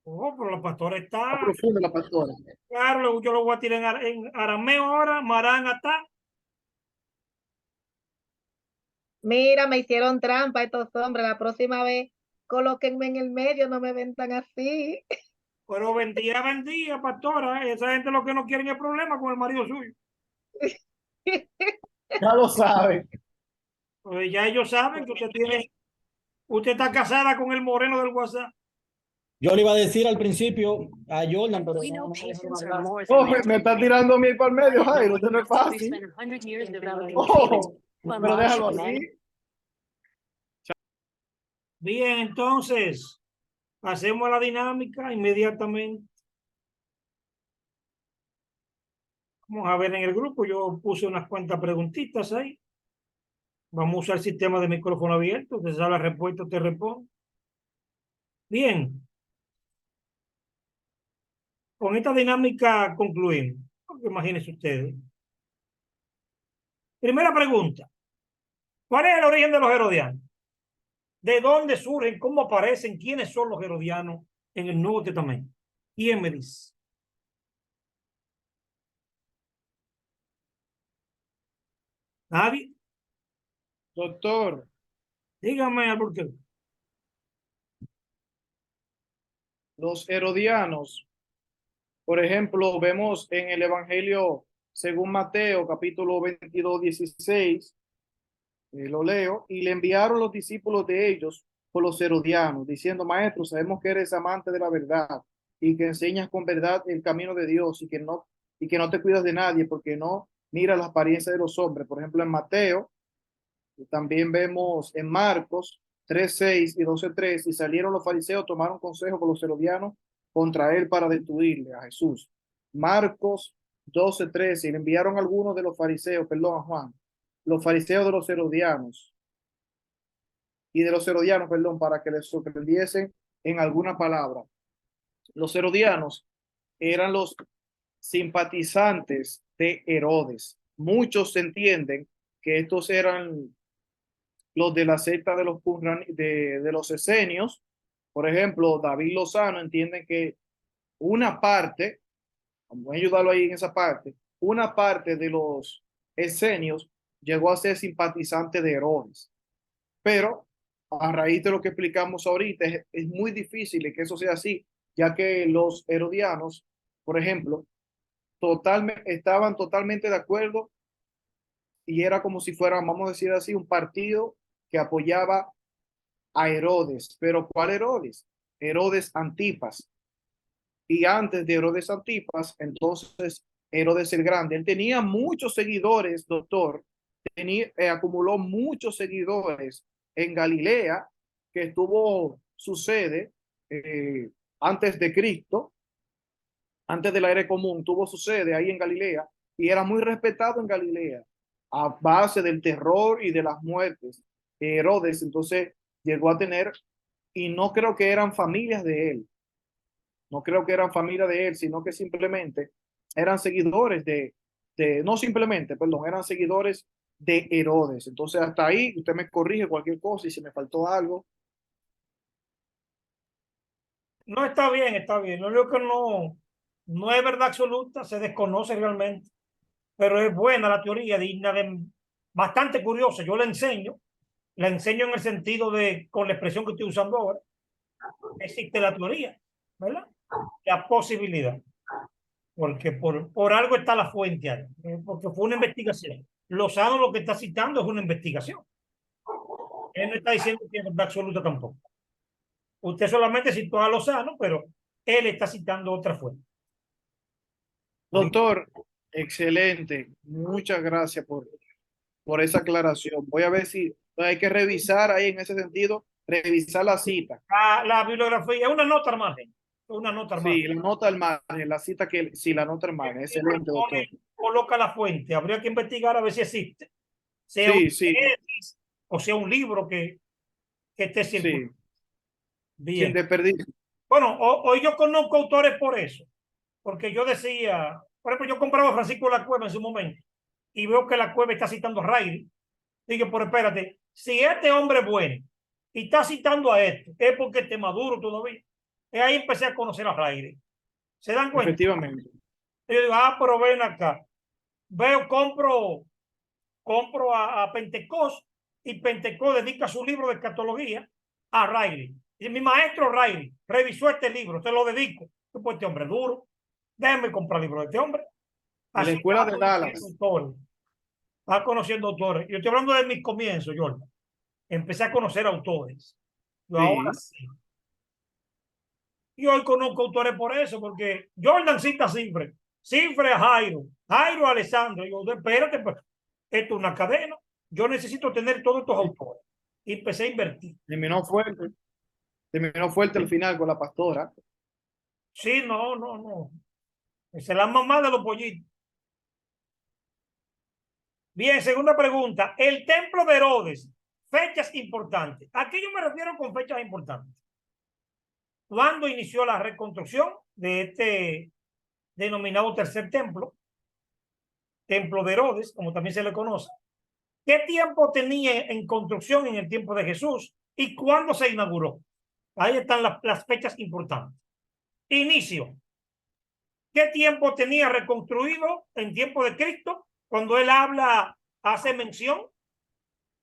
Oh, pero la pastora está profunda, la pastora. Claro, yo lo voy a tirar en arameo ahora, Marangata. Mira, me hicieron trampa estos hombres. La próxima vez, colóquenme en el medio, no me ven tan así. Pero vendía, pastora. Esa gente lo que no quieren es problema con el marido suyo. Ya lo saben. Pues ya ellos saben que usted está casada con el moreno del WhatsApp. Yo le iba a decir al principio a Jordan, pero me está tirando a mí por el medio, Jairo. Esto no es fácil. Pero déjalo así. Bien, entonces, pasemos a la dinámica inmediatamente. Vamos a ver en el grupo, yo puse unas cuantas preguntitas ahí. Vamos a usar el sistema de micrófono abierto, te da la respuesta, te responde. Bien. Con esta dinámica concluimos. Imagínense ustedes. Primera pregunta. ¿Cuál es el origen de los herodianos? ¿De dónde surgen? ¿Cómo aparecen? ¿Quiénes son los herodianos en el Nuevo Testamento? ¿Quién me dice? ¿Nadie? Doctor. Dígame, Alburquerque. Los herodianos, por ejemplo, vemos en el Evangelio según Mateo capítulo 22, 16, lo leo, y le enviaron los discípulos de ellos por los herodianos, diciendo, maestro, sabemos que eres amante de la verdad y que enseñas con verdad el camino de Dios y que no te cuidas de nadie porque no miras las apariencias de los hombres. Por ejemplo, en Mateo, también vemos en Marcos 3:6 y 12:3, y salieron los fariseos, tomaron consejo con los herodianos contra él para destruirle a Jesús. Marcos 12:13, y le enviaron algunos de los fariseos, perdón, a Juan, los fariseos de los herodianos perdón, para que les sorprendiesen en alguna palabra. Los herodianos eran los simpatizantes de Herodes. Muchos entienden que estos eran los de la secta de los esenios. Por ejemplo, David Lozano entiende que una parte, vamos a ayudarlo ahí en esa parte, una parte de los esenios llegó a ser simpatizante de Herodes. Pero a raíz de lo que explicamos ahorita, es muy difícil que eso sea así, ya que los herodianos, por ejemplo, estaban totalmente de acuerdo y era como si fueran, vamos a decir así, un partido que apoyaba a Herodes. Pero ¿cuál Herodes? Herodes Antipas. Y antes de Herodes Antipas, entonces Herodes el Grande. Él tenía muchos seguidores, doctor. Acumuló muchos seguidores en Galilea, que tuvo su sede antes de Cristo, antes de la era común, tuvo su sede ahí en Galilea y era muy respetado en Galilea a base del terror y de las muertes. Herodes entonces llegó a tener, y no creo que eran familias de él, no creo que eran familia de él, sino que simplemente eran seguidores no simplemente, perdón, eran seguidores de Herodes. Entonces hasta ahí usted me corrige cualquier cosa y si me faltó algo. No, está bien, está bien. Lo único que no es verdad absoluta, se desconoce realmente, pero es buena la teoría, digna de, bastante curiosa. Yo la enseño en el sentido de, con la expresión que estoy usando ahora, existe la teoría, ¿verdad? La posibilidad, porque por algo está la fuente ahí, porque fue una investigación. Lozano lo que está citando es una investigación. Él no está diciendo que es verdad absoluta tampoco. Usted solamente citó a Lozano, pero él está citando otra fuente. Doctor, excelente. Muchas gracias por esa aclaración. Voy a ver si hay que revisar ahí en ese sentido, revisar la cita. La bibliografía es una nota al margen. Una nota al Sí, margen. la nota al margen, la cita que, sí, la nota al margen. Excelente, doctor. Coloca la fuente. Habría que investigar a ver si existe. Sea Sí, un sí, tesis, o sea un libro que esté circulando. sí, sin Bien. desperdicio. Bueno, hoy yo conozco autores por eso. Porque yo decía, por ejemplo, yo compraba a Francisco de la Cueva en su momento y veo que la Cueva está citando a Riley. Digo, pero espérate, si este hombre es bueno y está citando a esto, es porque esté maduro todavía. Y ahí empecé a conocer a Riley. ¿Se dan cuenta? Efectivamente. Y yo digo, pero ven acá. Veo, compro a Pentecost y Pentecost dedica su libro de escatología a Riley. Y mi maestro Riley revisó este libro, te lo dedico. Pues este hombre es duro. Déjenme comprar el libro de este hombre. En la Así escuela de Dallas. Va conociendo autores. Yo estoy hablando de mis comienzos, Jordan. Empecé a conocer autores. Yo ahora Sí, sí. Y hoy conozco autores por eso, porque Jordan cita Cifre. Cifre a Jairo. Jairo a Alessandro. Y yo, espérate, pues, esto es una cadena. Yo necesito tener todos estos autores. Y empecé a invertir. terminó fuerte al final con la pastora. Sí, no. Esa es la mamá de los pollitos. Bien, segunda pregunta. El templo de Herodes, fechas importantes. ¿A qué yo me refiero con fechas importantes? ¿Cuándo inició la reconstrucción de este denominado tercer templo? Templo de Herodes, como también se le conoce. ¿Qué tiempo tenía en construcción en el tiempo de Jesús? ¿Y cuándo se inauguró? Ahí están las fechas importantes. Inicio. ¿Qué tiempo tenía reconstruido en tiempo de Cristo? Cuando él habla, hace mención,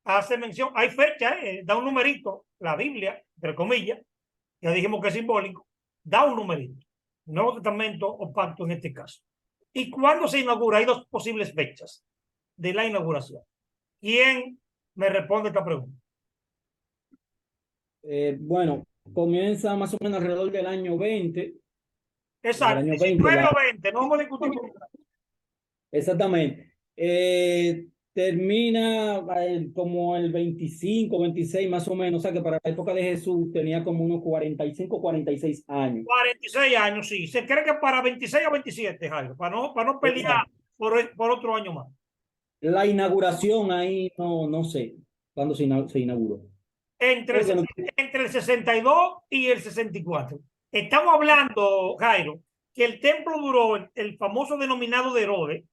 hay fecha, da un numerito, la Biblia, entre comillas, ya dijimos que es simbólico, da un numerito. Nuevo Testamento o pacto en este caso. ¿Y cuándo se inaugura? Hay dos posibles fechas de la inauguración. ¿Quién me responde esta pregunta? Bueno, comienza más o menos alrededor del año 20. Exacto, año 20, 19 o 20, no vamos a discutir. exactamente. Termina como el 25, 26 más o menos, o sea que para la época de Jesús tenía como unos 45, 46 años. 46 años, sí. Se cree que para 26 o 27, Jairo, para no pelear por otro año más. La inauguración ahí no sé cuándo se inauguró. Entre entre el 62 y el 64. Estamos hablando, Jairo, que el templo duró el famoso denominado de Herodes,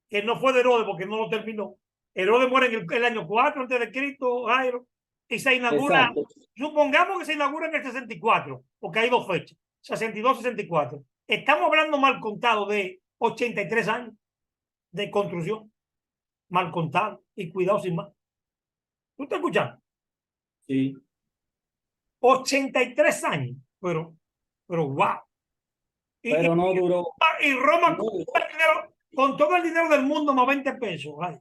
que no fue de Herodes porque no lo terminó. Herodes muere en el año 4 antes de Cristo, Jairo, y se inaugura, Exacto. supongamos que se inaugura en el 64, porque hay dos fechas, 62 y 64. Estamos hablando mal contado de 83 años de construcción, mal contado, y cuidado sin más. ¿Tú estás escuchando? Sí. 83 años, pero wow. Pero no duró. Y Roma con todo el dinero del mundo más 20 pesos. Ay.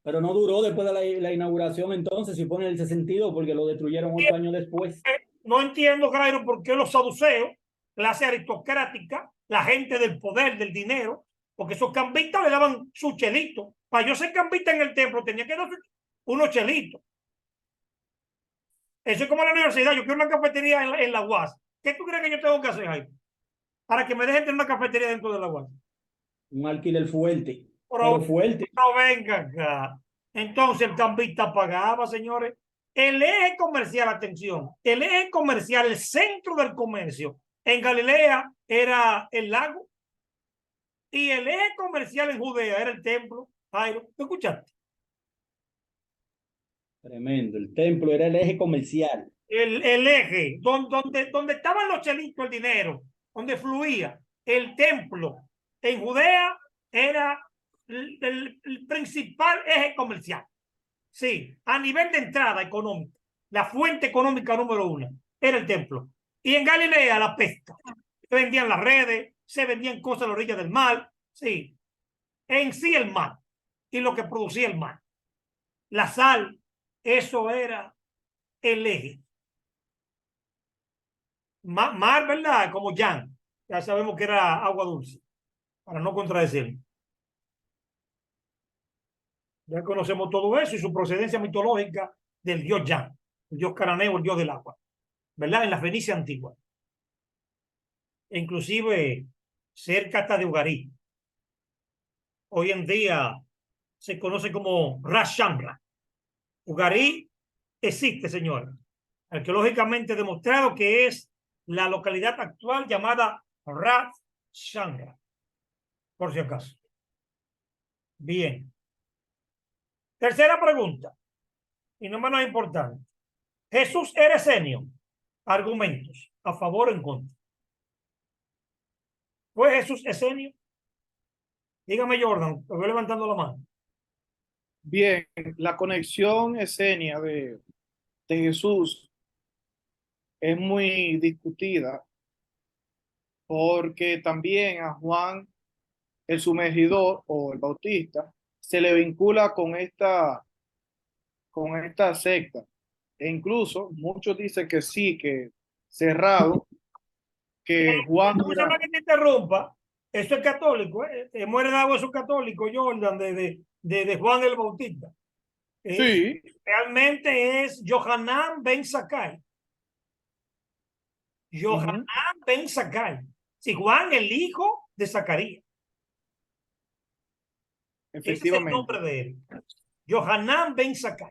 Pero no duró después de la inauguración, entonces, si pone el 62, porque lo destruyeron 8 años después. No entiendo, Jairo, por qué los saduceos, clase aristocrática, la gente del poder, del dinero, porque esos cambistas le daban su chelito. Para yo ser cambista en el templo tenía que dar unos chelitos. Eso es como la universidad. Yo quiero una cafetería en la UAS. ¿Qué tú crees que yo tengo que hacer, Jairo? Para que me dejen tener una cafetería dentro de la UAS. Un alquiler fuerte. Pero fuerte. No venga acá. Entonces el cambista pagaba, señores. El eje comercial, atención, el eje comercial, el centro del comercio en Galilea era el lago y el eje comercial en Judea era el templo. Jairo, ¿te escuchaste? Tremendo. El templo era el eje comercial. El eje, donde estaban los chelitos, el dinero, donde fluía. El templo en Judea era el principal eje comercial. Sí, a nivel de entrada económica, la fuente económica número uno era el templo. Y en Galilea la pesca. Se vendían las redes, se vendían cosas a la orilla del mar. Sí, en sí el mar y lo que producía el mar. La sal, eso era el eje. Mar, ¿verdad? Como Jan. Ya sabemos que era agua dulce, para no contradecir. Ya conocemos todo eso y su procedencia mitológica del dios Jan, el dios cananeo, el dios del agua, ¿verdad? En la Fenicia antigua. E inclusive cerca hasta de Ugarí. Hoy en día se conoce como Ras Shamra. Ugarí existe, señor. Arqueológicamente demostrado que es la localidad actual llamada Ras Shamra. Por si acaso. Bien. Tercera pregunta, y no menos importante. ¿Jesús era esenio? Argumentos, a favor o en contra. ¿Fue Jesús esenio? Dígame, Jordan, te voy levantando la mano. Bien, la conexión esenia de Jesús es muy discutida porque también a Juan el Sumergidor o el Bautista se le vincula con esta secta. E incluso muchos dicen que sí, que cerrado, que Juan Escúchame que te interrumpa. Eso es católico, ¿eh? Muere de agua, eso es católico, Jordan, de Juan el Bautista. sí. Realmente es Yohanan ben Sakai. Yohanan ben Sakai. Sí, Juan, el hijo de Zacarías. Ese es el nombre Efectivamente. de él. Yohanan ben Sakai.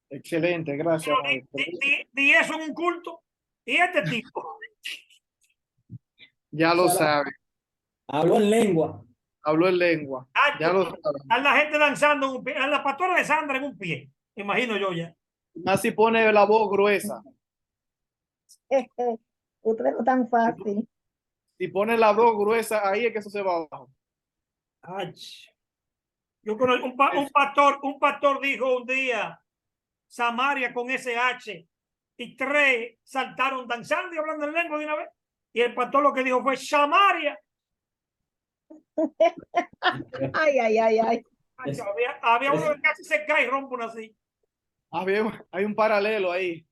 Excelente, gracias, maestro. Di eso en un culto. Y este tipo. Ya lo sabe. Habló en lengua. Habló en lengua. Ya lo sabe. A la gente danzando en un pie, a la pastora de Sandra en un pie. Imagino yo ya. Así pone la voz gruesa. Usted no tan fácil. Si pone la voz gruesa, ahí es que eso se va abajo. Ay, yo conozco un pastor dijo un día, Samaria con SH, y tres saltaron danzando y hablando en lengua de una vez. Y el pastor lo que dijo fue Samaria. Ay, ay, ay, ay. Había uno que casi se cae y rompe una silla. Hay un paralelo ahí.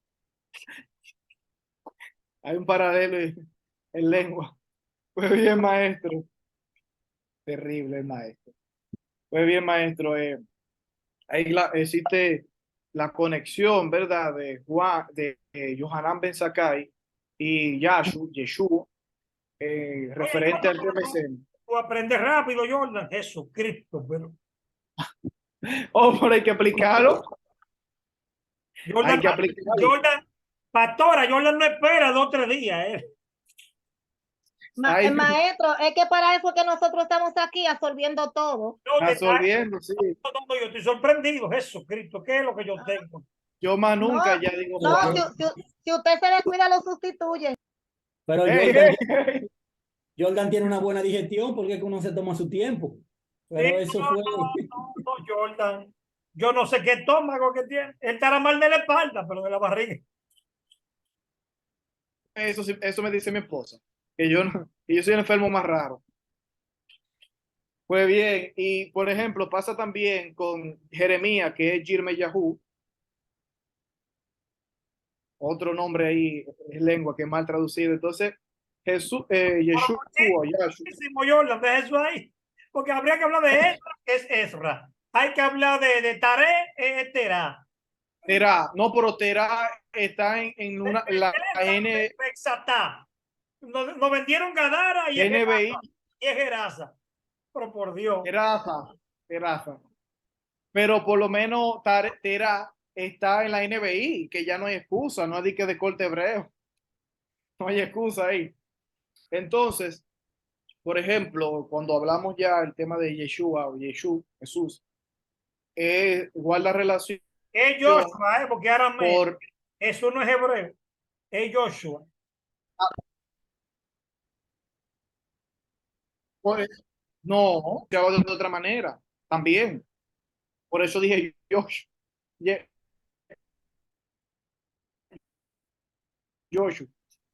Hay un paralelo en lengua. Pues bien, maestro. Terrible el maestro. Pues bien, maestro. Ahí existe la conexión, ¿verdad? De Juan, de Yohanan Ben Zakkai y Yeshua, referente al TMC. Tú aprendes rápido, Jordan. Jesucristo, pero Oh, pero hay que aplicarlo. Hay que aplicarlo. Jordan, pastora, Jordan no espera 2 o 3 días. Ay, Maestro, es que para eso es que nosotros estamos aquí absorbiendo todo. absorbiendo, sí. No, yo estoy sorprendido. Jesucristo, ¿qué es lo que yo tengo? Yo más nunca No, ya digo, No, wow. si usted se descuida, lo sustituye. Pero Hey, Jordan, hey. Jordan tiene una buena digestión porque uno se toma su tiempo. Pero Sí, eso no, fue. no, Jordan. Yo no sé qué estómago que tiene. Él estará mal de la espalda, pero de la barriga. Eso, eso me dice mi esposa, que yo, no, que yo soy el enfermo más raro. Pues bien, y por ejemplo, pasa también con Jeremías, que es Yirmeyahu, otro nombre ahí, es lengua que es mal traducido. Entonces, Jesús, Yeshua, Muchísimo, Jordan, de eso ahí. Porque habría que hablar de Ezra, que es Ezra. Hay que hablar de Taré, es Terá. Terá, no, pero Terá está en una, la Exatá. Nos vendieron Gadara y NBI, es Gerasa. Pero por Dios. Teraza. Pero por lo menos Terá está en la NBI, que ya no hay excusa, no hay dique de corte hebreo. No hay excusa ahí. Entonces, por ejemplo, cuando hablamos ya el tema de Yeshua o Jesús, guarda relación Es Joshua, porque ahora por... eso no es hebreo. Es Joshua. No, se habla de otra manera, también. Por eso dije Joshua.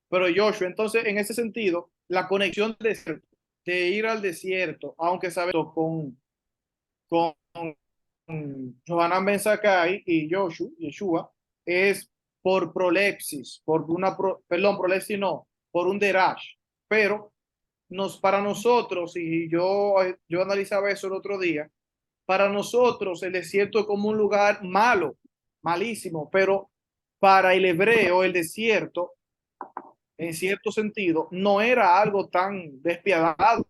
Pero Joshua, entonces, en ese sentido, la conexión de ir al desierto, aunque sabemos con Johanan Ben Zakkai y Yeshua, es por prolepsis, perdón, prolepsis no, por un derash. Pero para nosotros, y yo analizaba eso el otro día, para nosotros el desierto es como un lugar malo, malísimo, pero para el hebreo el desierto, en cierto sentido, no era algo tan despiadado,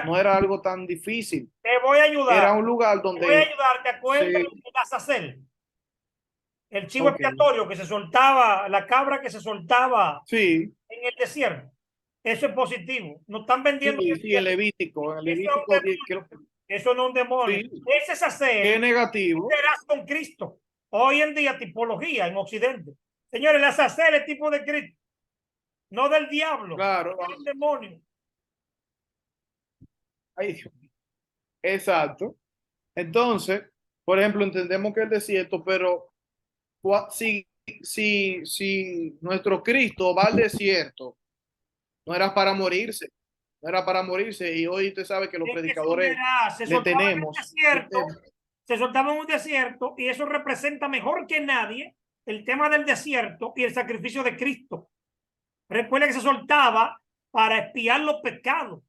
no era algo tan difícil. Te voy a ayudar. Era un lugar donde... Te voy a ayudar, ¿te acuerdas se, de Azazel? El chivo expiatorio que se soltaba, la cabra que se soltaba sí, en el desierto. Eso es positivo. Nos están vendiendo. Sí, en Levítico. En Levítico 10, eso no es un demonio. Sí. Ese es hacer. Es negativo. Serás con Cristo. Hoy en día, tipología en Occidente. Señores, las hacer es tipo de Cristo. No del diablo. Claro. No del demonio. Ay, exacto. Entonces, por ejemplo, entendemos que el desierto, pero si nuestro Cristo va al desierto, no era para morirse, no era para morirse. Y hoy usted sabe que los predicadores le tenemos. Se soltaba en un desierto y eso representa mejor que nadie el tema del desierto y el sacrificio de Cristo. Recuerda que se soltaba para expiar los pecados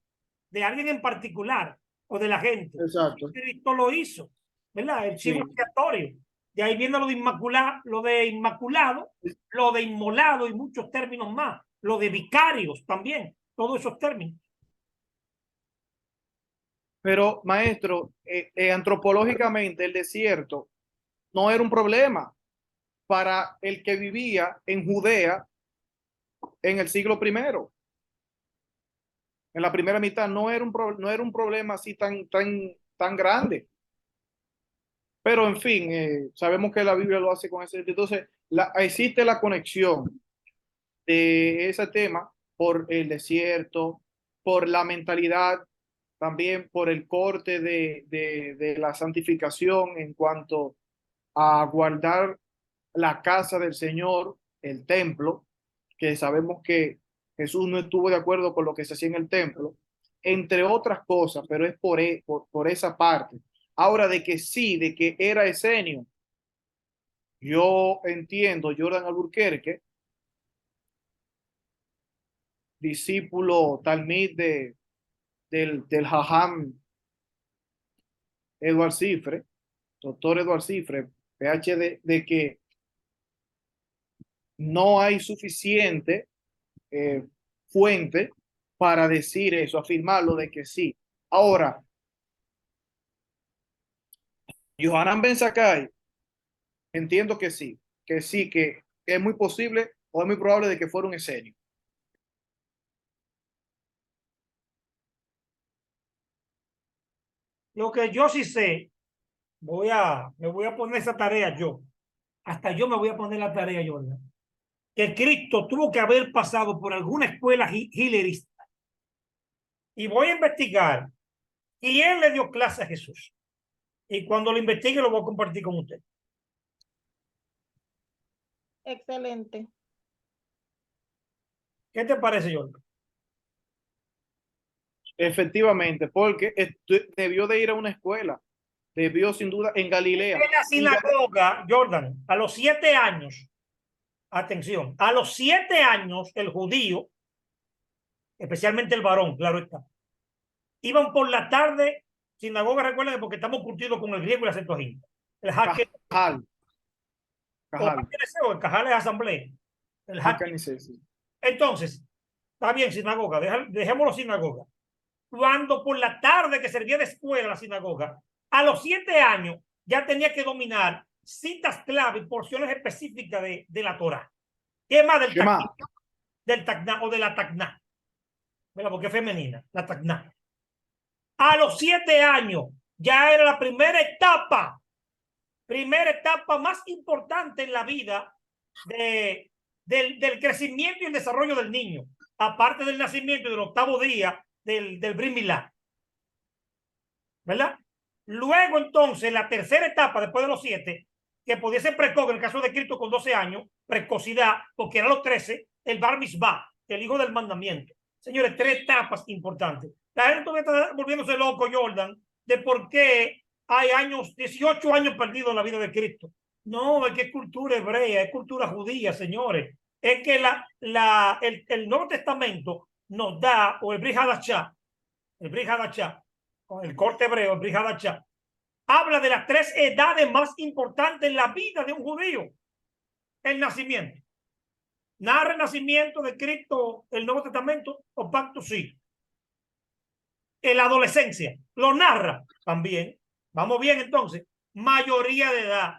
de alguien en particular o de la gente. Exacto. Cristo lo hizo, ¿verdad? El chivo expiatorio. De ahí viene lo de inmaculado, lo de inmolado y muchos términos más. Lo de vicarios también, todos esos términos. Pero, maestro, antropológicamente el desierto no era un problema para el que vivía en Judea en el siglo primero. En la primera mitad no era un problema así tan grande. Pero, en fin, sabemos que la Biblia lo hace con ese. Entonces, existe la conexión de ese tema por el desierto, por la mentalidad, también por el corte de la santificación en cuanto a guardar la casa del Señor, el templo, que sabemos que Jesús no estuvo de acuerdo con lo que se hacía en el templo, entre otras cosas, pero es por esa parte. Ahora, de que sí, de que era esenio, yo entiendo Jordan Alburquerque, discípulo talmid del Jajam Edward Cifre, doctor Edward Cifre, PhD, de que no hay suficiente fuente para decir eso, afirmarlo de que sí. Ahora, Yohanan Ben Zakkai, entiendo que sí, que es muy posible o es muy probable de que fuera un esenio. Lo que yo sí sé, me voy a poner esa tarea yo. Hasta yo me voy a poner la tarea, Jordan. Que Cristo tuvo que haber pasado por alguna escuela hilerista. Y voy a investigar quién le dio clase a Jesús. Y cuando lo investigue, lo voy a compartir con usted. Excelente. ¿Qué te parece, Jordan? Efectivamente, porque debió de ir a una escuela, debió sin duda en Galilea. En la sinagoga, Jordan, a los 7 años, atención, a los 7 años, el judío, especialmente el varón, claro está, iban por la tarde, sinagoga, recuerden, porque estamos curtidos con el griego y la Septuaginta. El jaque, Cajal. o el cajal es asamblea. El jaque. Entonces, está bien, sinagoga, dejémoslo sinagoga. Cuando por la tarde que servía de escuela la sinagoga, a los 7 años ya tenía que dominar citas clave y porciones específicas de la Torah. ¿Qué más del Tacná o de la Tacná? Porque es femenina, la Tacná. A los 7 años ya era la primera etapa más importante en la vida del crecimiento y el desarrollo del niño, aparte del nacimiento y del 8º día del Brit Milá, ¿verdad? Luego, entonces, la tercera etapa, después de los 7, que podía ser precoz, en el caso de Cristo con 12 años, precocidad, porque era los 13, el Bar Mitzvah, el hijo del mandamiento. Señores, 3 etapas importantes. La gente todavía está volviéndose loco, Jordan, de por qué hay 18 años perdidos en la vida de Cristo. No, es que es cultura hebrea, es cultura judía, señores. Es que el Nuevo Testamento nos da, o el Brit Hadashah, con el corte hebreo, el Brit Hadashah, habla de las 3 edades más importantes en la vida de un judío. El nacimiento. ¿Narra el nacimiento de Cristo el Nuevo Testamento o pacto? Sí. En la adolescencia. ¿Lo narra? También. Vamos bien, entonces. Mayoría de edad.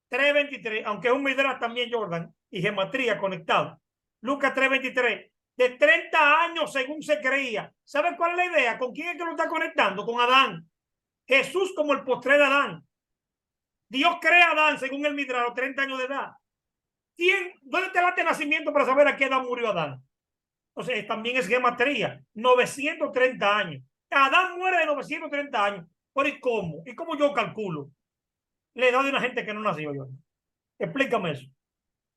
3:23, aunque es un midrash también, Jordan, y gematría conectado. Lucas 3:23. De 30 años según se creía. ¿Saben cuál es la idea? ¿Con quién es que lo está conectando? Con Adán. Jesús como el postrer de Adán. Dios crea a Adán según el midrash a los 30 años de edad. ¿Dónde está el acta de nacimiento para saber a qué edad murió Adán? Entonces, también es gematría. 930 años. Adán muere de 930 años. ¿Pero y cómo? ¿Y cómo yo calculo la edad de una gente que no nació yo? Explícame eso.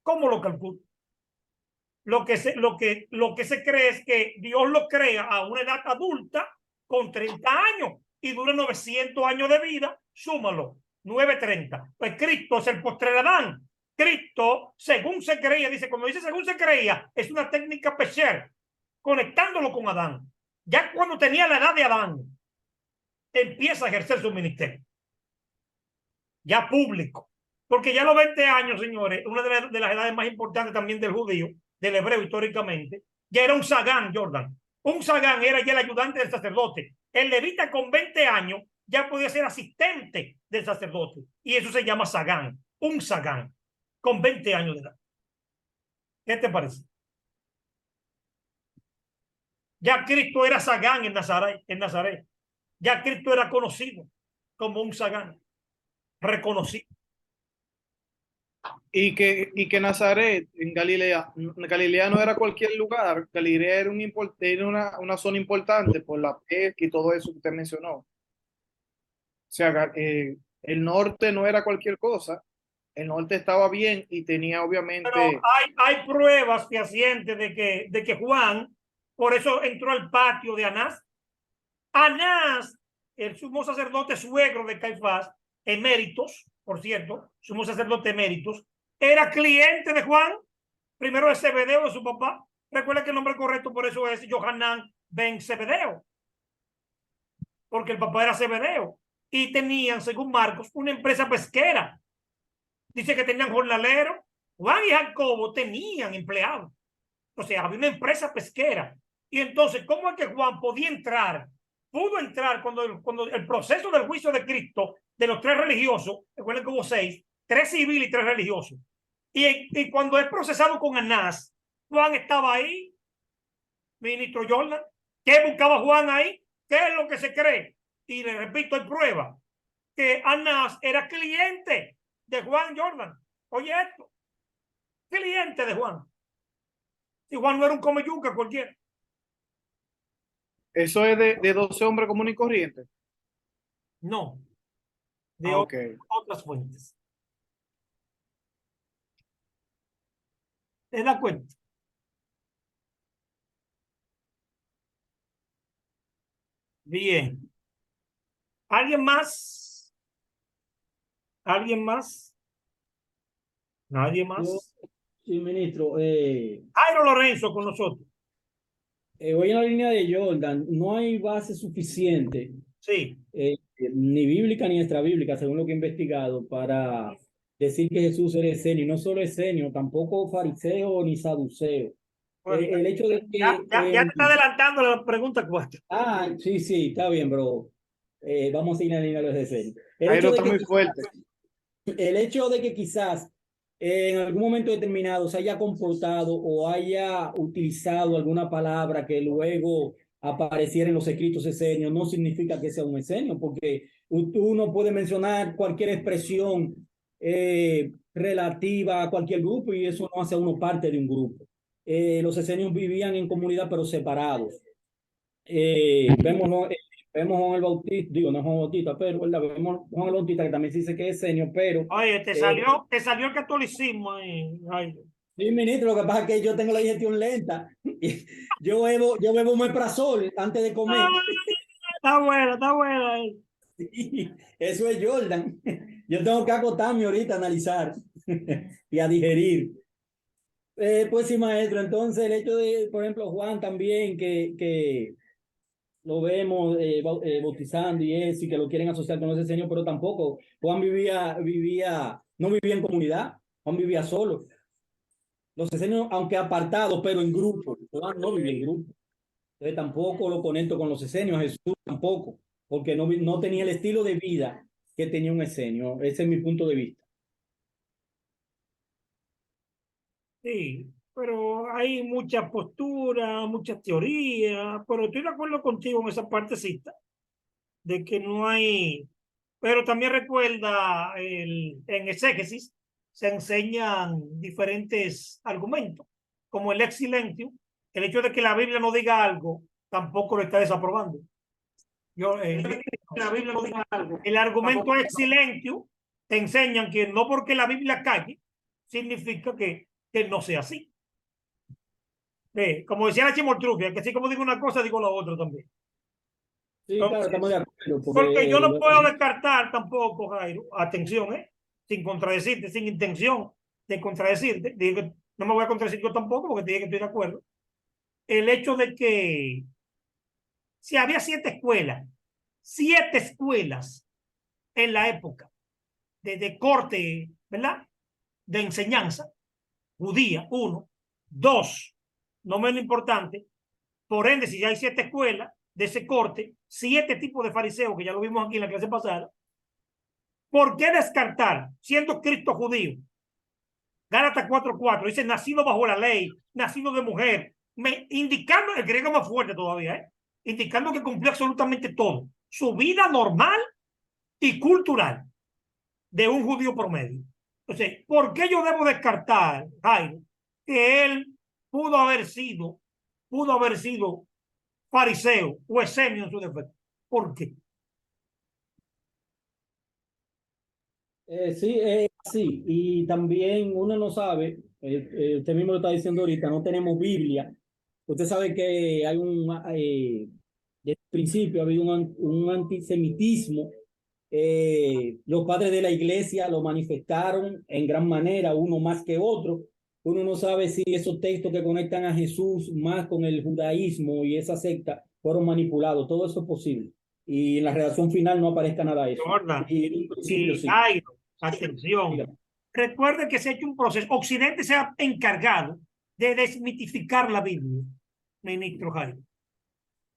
¿Cómo lo calculo? Lo que se cree es que Dios lo crea a una edad adulta con 30 años y dura 900 años de vida. Súmalo. 930. Pues Cristo es el postrer Adán. Cristo, según se creía, dice, cuando dice según se creía, es una técnica pesher, conectándolo con Adán. Ya cuando tenía la edad de Adán, empieza a ejercer su ministerio. Ya público. Porque ya a los 20 años, señores, una de las edades más importantes también del judío, del hebreo históricamente, ya era un sagán, Jordan. Un sagán era ya el ayudante del sacerdote. El levita con 20 años ya podía ser asistente del sacerdote. Y eso se llama sagán. Un sagán con 20 años de edad. ¿Qué te parece? Ya Cristo era sagán en Nazaret. Ya Cristo era conocido como un sagán, reconocido. Y que Nazaret, en Galilea no era cualquier lugar. Galilea era una zona importante por la pesca y todo eso que usted mencionó. O sea, el norte no era cualquier cosa. el norte estaba bien y tenía obviamente... Pero hay pruebas fehacientes de que Juan, por eso entró al patio de Anás. Anás, el sumo sacerdote suegro de Caifás, eméritos, por cierto, sumo sacerdote eméritos, era cliente de Juan, primero de Zebedeo, de su papá. Recuerda que el nombre correcto por eso es Johanán ben Zebedeo, porque el papá era Zebedeo. Y tenían, según Marcos, una empresa pesquera. Dice que tenían jornaleros. Juan y Jacobo tenían empleados. O sea, había una empresa pesquera. Y entonces, ¿cómo es que Juan podía entrar? Pudo entrar cuando el proceso del juicio de Cristo, de los tres religiosos, recuerden que hubo 6, 3 civiles y 3 religiosos. Y cuando es procesado con Anás, Juan estaba ahí, ministro Jordan. ¿Qué buscaba Juan ahí? ¿Qué es lo que se cree? Y le repito, hay prueba que Anás era cliente de Juan Jordan. Oye esto, cliente de Juan. Si Juan no era un come yuca cualquiera. Eso es de 12 hombres comunes y corrientes. No, de Okay. otras fuentes. ¿Te das cuenta? Bien. ¿Alguien más? ¿Alguien más? ¿Nadie Yo, más? sí, ministro, Jairo Lorenzo con nosotros. voy en la línea de Jordan. No hay base suficiente, Sí. ni bíblica ni extrabíblica, según lo que he investigado, para decir que Jesús era escenio. Y no solo escenio, tampoco fariseo ni saduceo. Bueno, El hecho de ya que... te está adelantando la pregunta 4. Sí, sí, está bien, bro. Vamos a ir a la línea de los escenios. Jairo está muy fuerte. El hecho de que quizás en algún momento determinado se haya comportado o haya utilizado alguna palabra que luego apareciera en los escritos esenios no significa que sea un esenio, porque uno puede mencionar cualquier expresión relativa a cualquier grupo y eso no hace a uno parte de un grupo. Los esenios vivían en comunidad pero separados. Vemos, ¿no? Vemos a Juan el Bautista, digo, no Juan el Bautista, pero ¿verdad? Vemos a Juan el Bautista que también se dice que es senio, pero... Oye, te salió el catolicismo. Jairo. Sí, ministro, lo que pasa es que yo tengo la digestión lenta. Yo bebo omeprazol antes de comer. Está buena, está buena. Sí, eso es Jordan. Yo tengo que acotarme ahorita a analizar y a digerir. Pues sí, maestro. Entonces, el hecho de, por ejemplo, Juan también, que lo vemos bautizando y eso, y que lo quieren asociar con ese señor, pero tampoco. Juan no vivía en comunidad, Juan vivía solo. Los esenios, aunque apartados, pero en grupo. Juan no vivía en grupo. Entonces tampoco lo conecto con los esenios, Jesús tampoco, porque no tenía el estilo de vida que tenía un esenio. Ese es mi punto de vista. Sí, pero hay muchas posturas, muchas teorías, pero estoy de acuerdo contigo en esa partecita de que no hay, pero también recuerda, en exégesis se enseñan diferentes argumentos, como el ex silentium, el hecho de que la Biblia no diga algo, tampoco lo está desaprobando. La Biblia no diga algo. El argumento ex silentium te enseñan que no porque la Biblia calle, significa que no sea así. Como decía la Chimoltrufia, que así como digo una cosa, digo la otra también. Sí, claro, estamos de acuerdo. Porque yo no puedo descartar tampoco, Jairo, atención, sin contradecirte, sin intención de contradecirte, digo que no me voy a contradecir yo tampoco porque te dije que estoy de acuerdo, el hecho de que si había 7 escuelas en la época de corte, ¿verdad? De enseñanza judía, 1, 2, no menos importante, por ende, si ya hay 7 escuelas de ese corte, 7 tipos de fariseos, que ya lo vimos aquí en la clase pasada, ¿por qué descartar, siendo Cristo judío? Gálatas 4:4 dice, nacido bajo la ley, nacido de mujer, indicando, el griego más fuerte todavía, indicando que cumplió absolutamente todo, su vida normal y cultural de un judío promedio. Entonces, ¿por qué yo debo descartar, Jairo, que él pudo haber sido fariseo o esenio en su defecto? ¿Por qué? Sí. Y también uno no sabe, usted mismo lo está diciendo ahorita, no tenemos Biblia. Usted sabe que hay desde el principio ha habido un antisemitismo. Los padres de la iglesia lo manifestaron en gran manera, uno más que otro. Uno no sabe si esos textos que conectan a Jesús más con el judaísmo y esa secta fueron manipulados. Todo eso es posible. Y en la redacción final no aparezca nada de eso. Jordan Y en un principio y sí. Jairo, atención. Dígame. Recuerde que se ha hecho un proceso. Occidente se ha encargado de desmitificar la Biblia, ministro Jairo.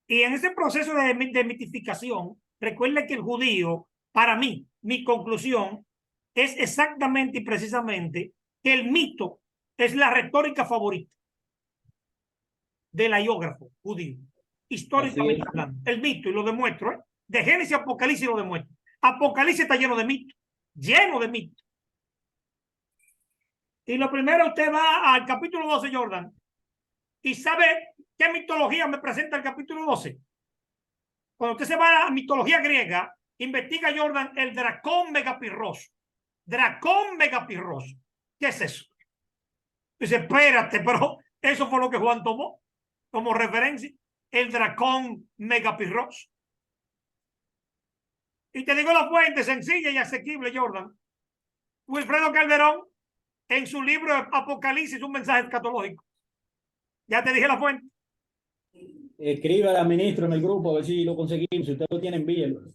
Y en ese proceso de desmitificación, recuerde que el judío, para mí, mi conclusión es exactamente y precisamente que el mito es la retórica favorita del haiógrafo judío, históricamente hablando. El mito, y lo demuestro, ¿eh? De Génesis a Apocalipsis lo demuestro. Apocalipsis está lleno de mitos, lleno de mitos. Y lo primero, usted va al capítulo 12, Jordan, y sabe qué mitología me presenta el capítulo 12. Cuando usted se va a la mitología griega, investiga, Jordan, el dracón megapirroso. Dracón megapirroso. ¿Qué es eso? Dice, espérate, pero eso fue lo que Juan tomó como referencia. El dracón megapirroso. Y te digo la fuente sencilla y asequible, Jordan. Wilfredo Calderón, en su libro Apocalipsis, un mensaje escatológico. Ya te dije la fuente. Escriba al ministro en el grupo a ver si lo conseguimos. Si usted lo tiene, envíelo.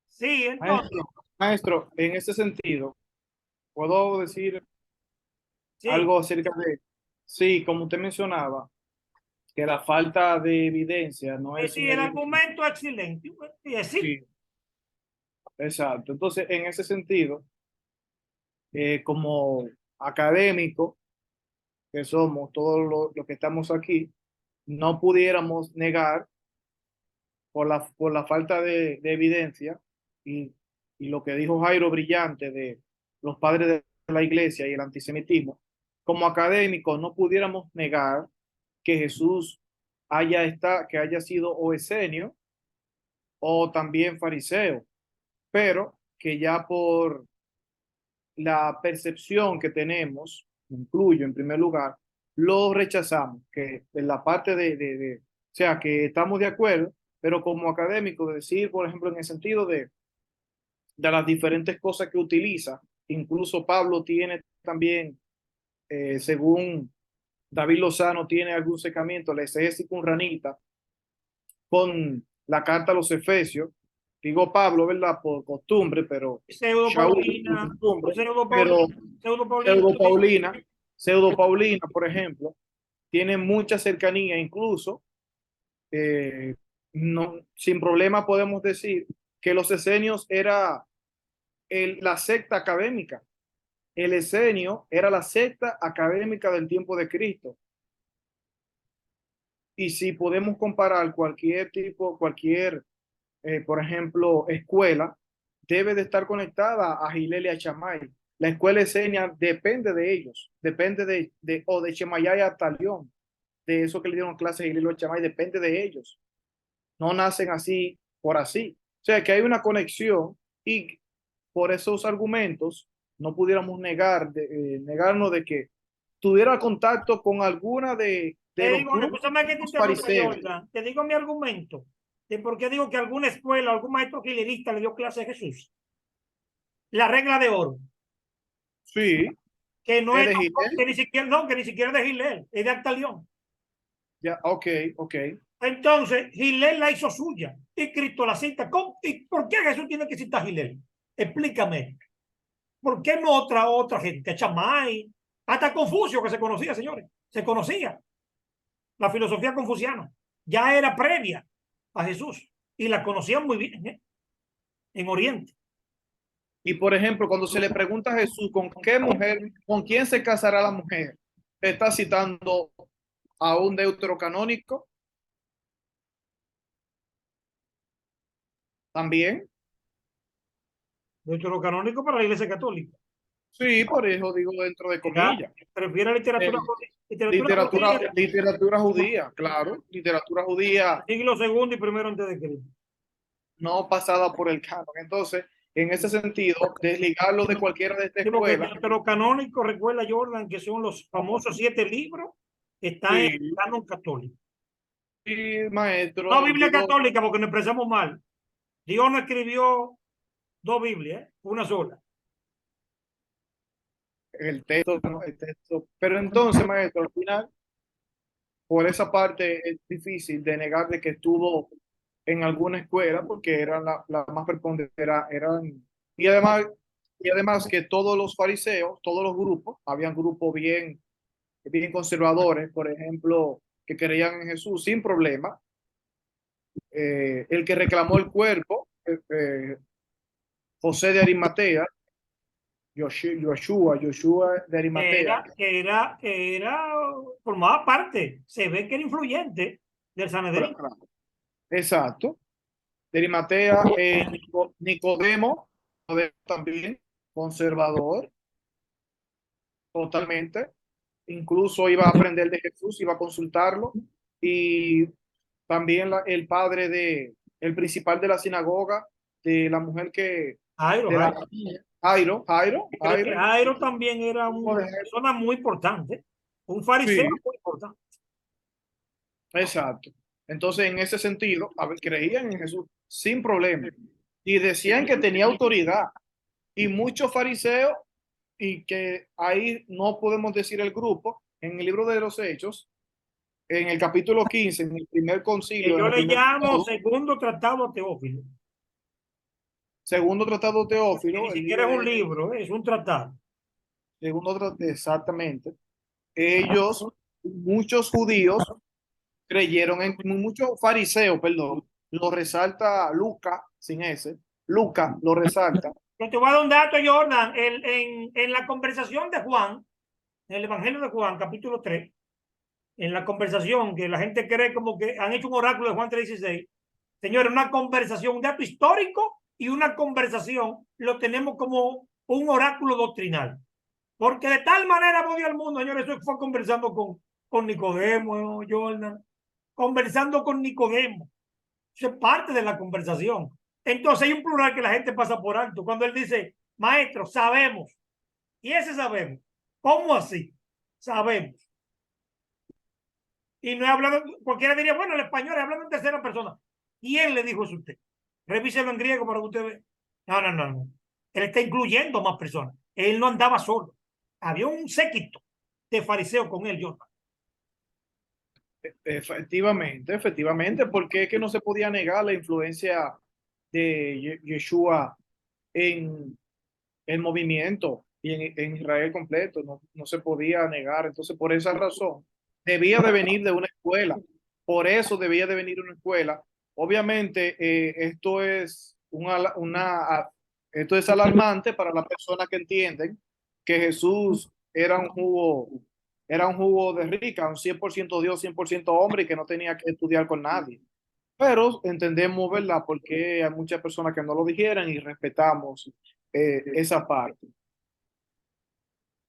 Sí, entonces. Maestro, en ese sentido, ¿puedo decir Sí, algo acerca de, sí, como usted mencionaba, que la falta de evidencia no es sí, un el evidencia? argumento es excelente. Sí, Sí, exacto. Entonces, en ese sentido, como académico que somos, todos los que estamos aquí, no pudiéramos negar por la falta de evidencia y, y lo que dijo Jairo brillante de los padres de la iglesia y el antisemitismo, como académicos no pudiéramos negar que Jesús que haya sido o esenio o también fariseo, pero que ya por la percepción que tenemos, incluyo en primer lugar, lo rechazamos, que en la parte o sea, que estamos de acuerdo, pero como académico, decir, por ejemplo, en el sentido de las diferentes cosas que utiliza, incluso Pablo tiene también, según David Lozano, tiene algún secamiento, la exegesis ranita con la carta a los Efesios, digo Pablo, ¿verdad? Por costumbre, pero pseudo Shaul por Paulina, costumbre, pseudo pero Paulina, pseudo Paulina. Pseudo Paulina, Pseudo Paulina, por ejemplo, tiene mucha cercanía, incluso no, sin problema podemos decir que los esenios era la secta académica. El esenio era la secta académica del tiempo de Cristo. Y si podemos comparar cualquier tipo, por ejemplo, escuela, debe de estar conectada a Gilel y a Chamay. La escuela esenia depende de ellos, depende o de Chemayá y Atalión, de eso que le dieron clases a Gilel y Chamay, depende de ellos. No nacen así por así. O sea que hay una conexión y por esos argumentos no pudiéramos negarnos de que tuviera contacto con alguna de Te los digo, grupos escúchame que te interrumpa, fariseos. Jordan. Te digo mi argumento de por qué digo que alguna escuela, algún maestro gilerista le dio clase a Jesús. La regla de oro, Sí, que no es es, de Gilel. que ni siquiera, no, que ni siquiera es de Giler, es de Actalión. Ya, ok, ok. Entonces, Giler la hizo suya y Cristo la cita. ¿Y por qué Jesús tiene que citar a Giler? Explícame. ¿Por qué no otra gente? Chamay, hasta Confucio, que se conocía, señores. Se conocía. La filosofía confuciana ya era previa a Jesús y la conocían muy bien, ¿eh? En Oriente. Y por ejemplo, cuando se le pregunta a Jesús con qué mujer, con quién se casará la mujer, está citando a un deuterocanónico también. Deuterocanónico para la Iglesia Católica. Sí, por eso digo dentro de comillas. Prefiere literatura, Literatura judía, claro. Literatura judía siglo segundo y primero antes de Cristo. no pasada por el canon. Entonces, en ese sentido, desligarlo de cualquiera de estas Sí, porque escuelas. entre los canónicos, recuerda Jordan, que son los famosos 7 libros que están en el canon católico. Sí, maestro. No Biblia digo, católica, porque nos expresamos mal. Dios no escribió 2 Biblias, una sola. el texto, ¿no? El texto. Pero entonces, maestro, al final, por esa parte es difícil de negar de que estuvo en alguna escuela, porque eran la más preponderante, y además, y además que todos los fariseos, todos los grupos, habían grupos bien conservadores, por ejemplo, que creían en Jesús sin problema. El que reclamó el cuerpo, José de Arimatea, Joshua de Arimatea, Formaba parte, se ve que era influyente del Sanedrín. exacto, de Arimatea, Nicodemo también, conservador, totalmente, incluso iba a aprender de Jesús, iba a consultarlo, y también el padre el principal de la sinagoga, de la mujer que, Jairo, de la, Jairo, creo que Jairo también era una persona muy importante, un fariseo sí, muy importante. exacto. Entonces, en ese sentido, creían en Jesús sin problema y decían que tenía autoridad. Y muchos fariseos, y que ahí no podemos decir el grupo, en el libro de los Hechos, en el capítulo 15, en el primer concilio, Que yo le llamo tratado, segundo tratado a Teófilo. segundo tratado Teófilo, Ni siquiera es un libro, es un tratado. exactamente, ellos, muchos judíos creyeron muchos fariseos, perdón, lo resalta Lucas, sin ese, Lucas lo resalta. Yo te voy a dar un dato, Jordan, en la conversación de Juan, en el Evangelio de Juan, capítulo 3, en la conversación que la gente cree como que han hecho un oráculo de Juan 3:16, señores, una conversación, un dato histórico y una conversación lo tenemos como un oráculo doctrinal. Porque de tal manera odia al mundo, señores, eso fue conversando con Nicodemo, Jordan, conversando con Nicodemo. Eso es parte de la conversación. Entonces hay un plural que la gente pasa por alto. Cuando él dice, maestro, sabemos. Y ese sabemos. ¿Cómo así? Sabemos. Y no es hablando, cualquiera diría, bueno, el español es hablando en tercera persona. ¿Quién le dijo eso a usted? Revíselo en griego para que usted vea. No. Él está incluyendo más personas. Él no andaba solo. Había un séquito de fariseos con él, Jordan. Efectivamente, porque es que no se podía negar la influencia de Yeshua en el movimiento y en Israel completo, no se podía negar. Entonces, por esa razón, debía de venir de una escuela. Por eso debía de venir una escuela. Obviamente, esto es alarmante para las personas que entienden que Jesús era un jugo de rica, un 100% Dios, 100% hombre y que no tenía que estudiar con nadie. Pero entendemos, ¿verdad? Porque hay muchas personas que no lo dijeran y respetamos esa parte.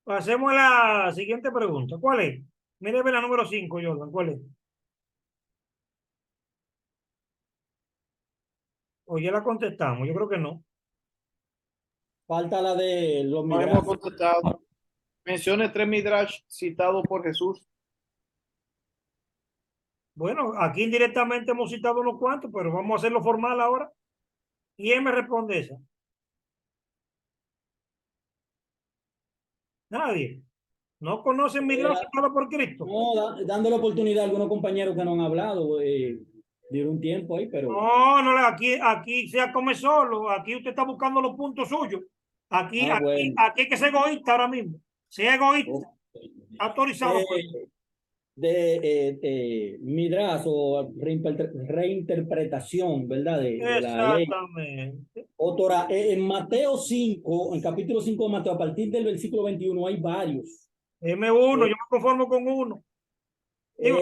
Hacemos la siguiente pregunta. ¿Cuál es? Míreme la número 5, Jordan. ¿Cuál es? O ya la contestamos. Yo creo que no. Falta la de los No midrash. hemos contestado. Mencione 3 midrash citados por Jesús. Bueno, aquí indirectamente hemos citado unos cuantos, pero vamos a hacerlo formal ahora. ¿Quién me responde esa? Nadie. ¿No conocen mi Dios citado por Cristo? No, dando la oportunidad a algunos compañeros que no han hablado, dieron un tiempo ahí, pero No, aquí se come solo. Aquí usted está buscando los puntos suyos. Aquí bueno. hay que ser egoísta ahora mismo. Sea egoísta. Ok. Autorizado. Midrash o reinterpretación, ¿verdad? De la ley. Exactamente. O Torah, en Mateo 5, en capítulo 5 de Mateo, a partir del versículo 21, hay varios. Deme uno, yo me conformo con uno. Digo,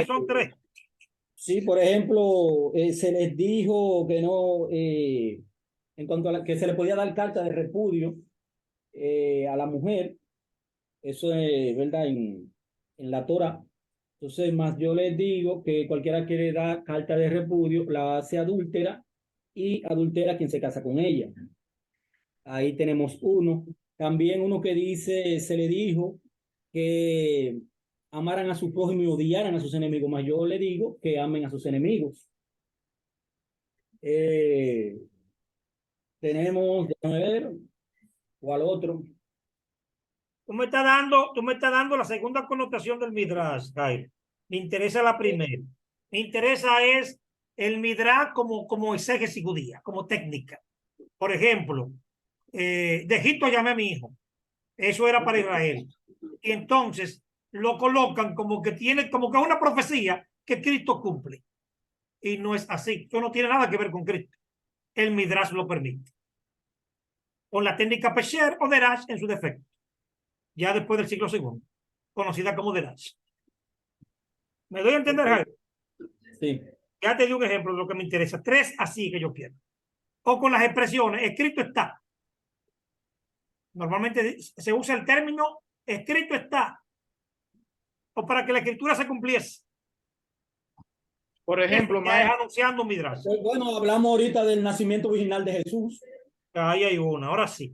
son tres. Sí, por ejemplo, se les dijo que no, en cuanto a que se le podía dar carta de repudio a la mujer, eso es verdad en la Torah. Entonces, más yo les digo que cualquiera que le da carta de repudio la hace adúltera y adultera a quien se casa con ella. Ahí tenemos uno. También uno que dice, se le dijo que amaran a su prójimo y odiaran a sus enemigos, más yo le digo que amen a sus enemigos. Tenemos, déjame ver, ¿cuál otro? Tú me estás dando la segunda connotación del Midrash, Jair. Me interesa la primera. Me interesa es el Midrash como exégesis judía, como técnica. Por ejemplo, de Egipto llamé a mi hijo. Eso era para Israel. Y entonces lo colocan como que tiene, como que es una profecía que Cristo cumple. Y no es así. Eso no tiene nada que ver con Cristo. El Midrash lo permite. Con la técnica Pesher o Derash en su defecto. Ya después del siglo II, conocida como Derash. ¿Me doy a entender, Javier? Sí. Ya te di un ejemplo de lo que me interesa. 3 así que yo quiero. O con las expresiones, escrito está. Normalmente se usa el término escrito está. O para que la escritura se cumpliese. Por ejemplo, Ya es maestro, anunciando un Midrash. Bueno, hablamos ahorita del nacimiento original de Jesús. Ahí hay una, ahora sí.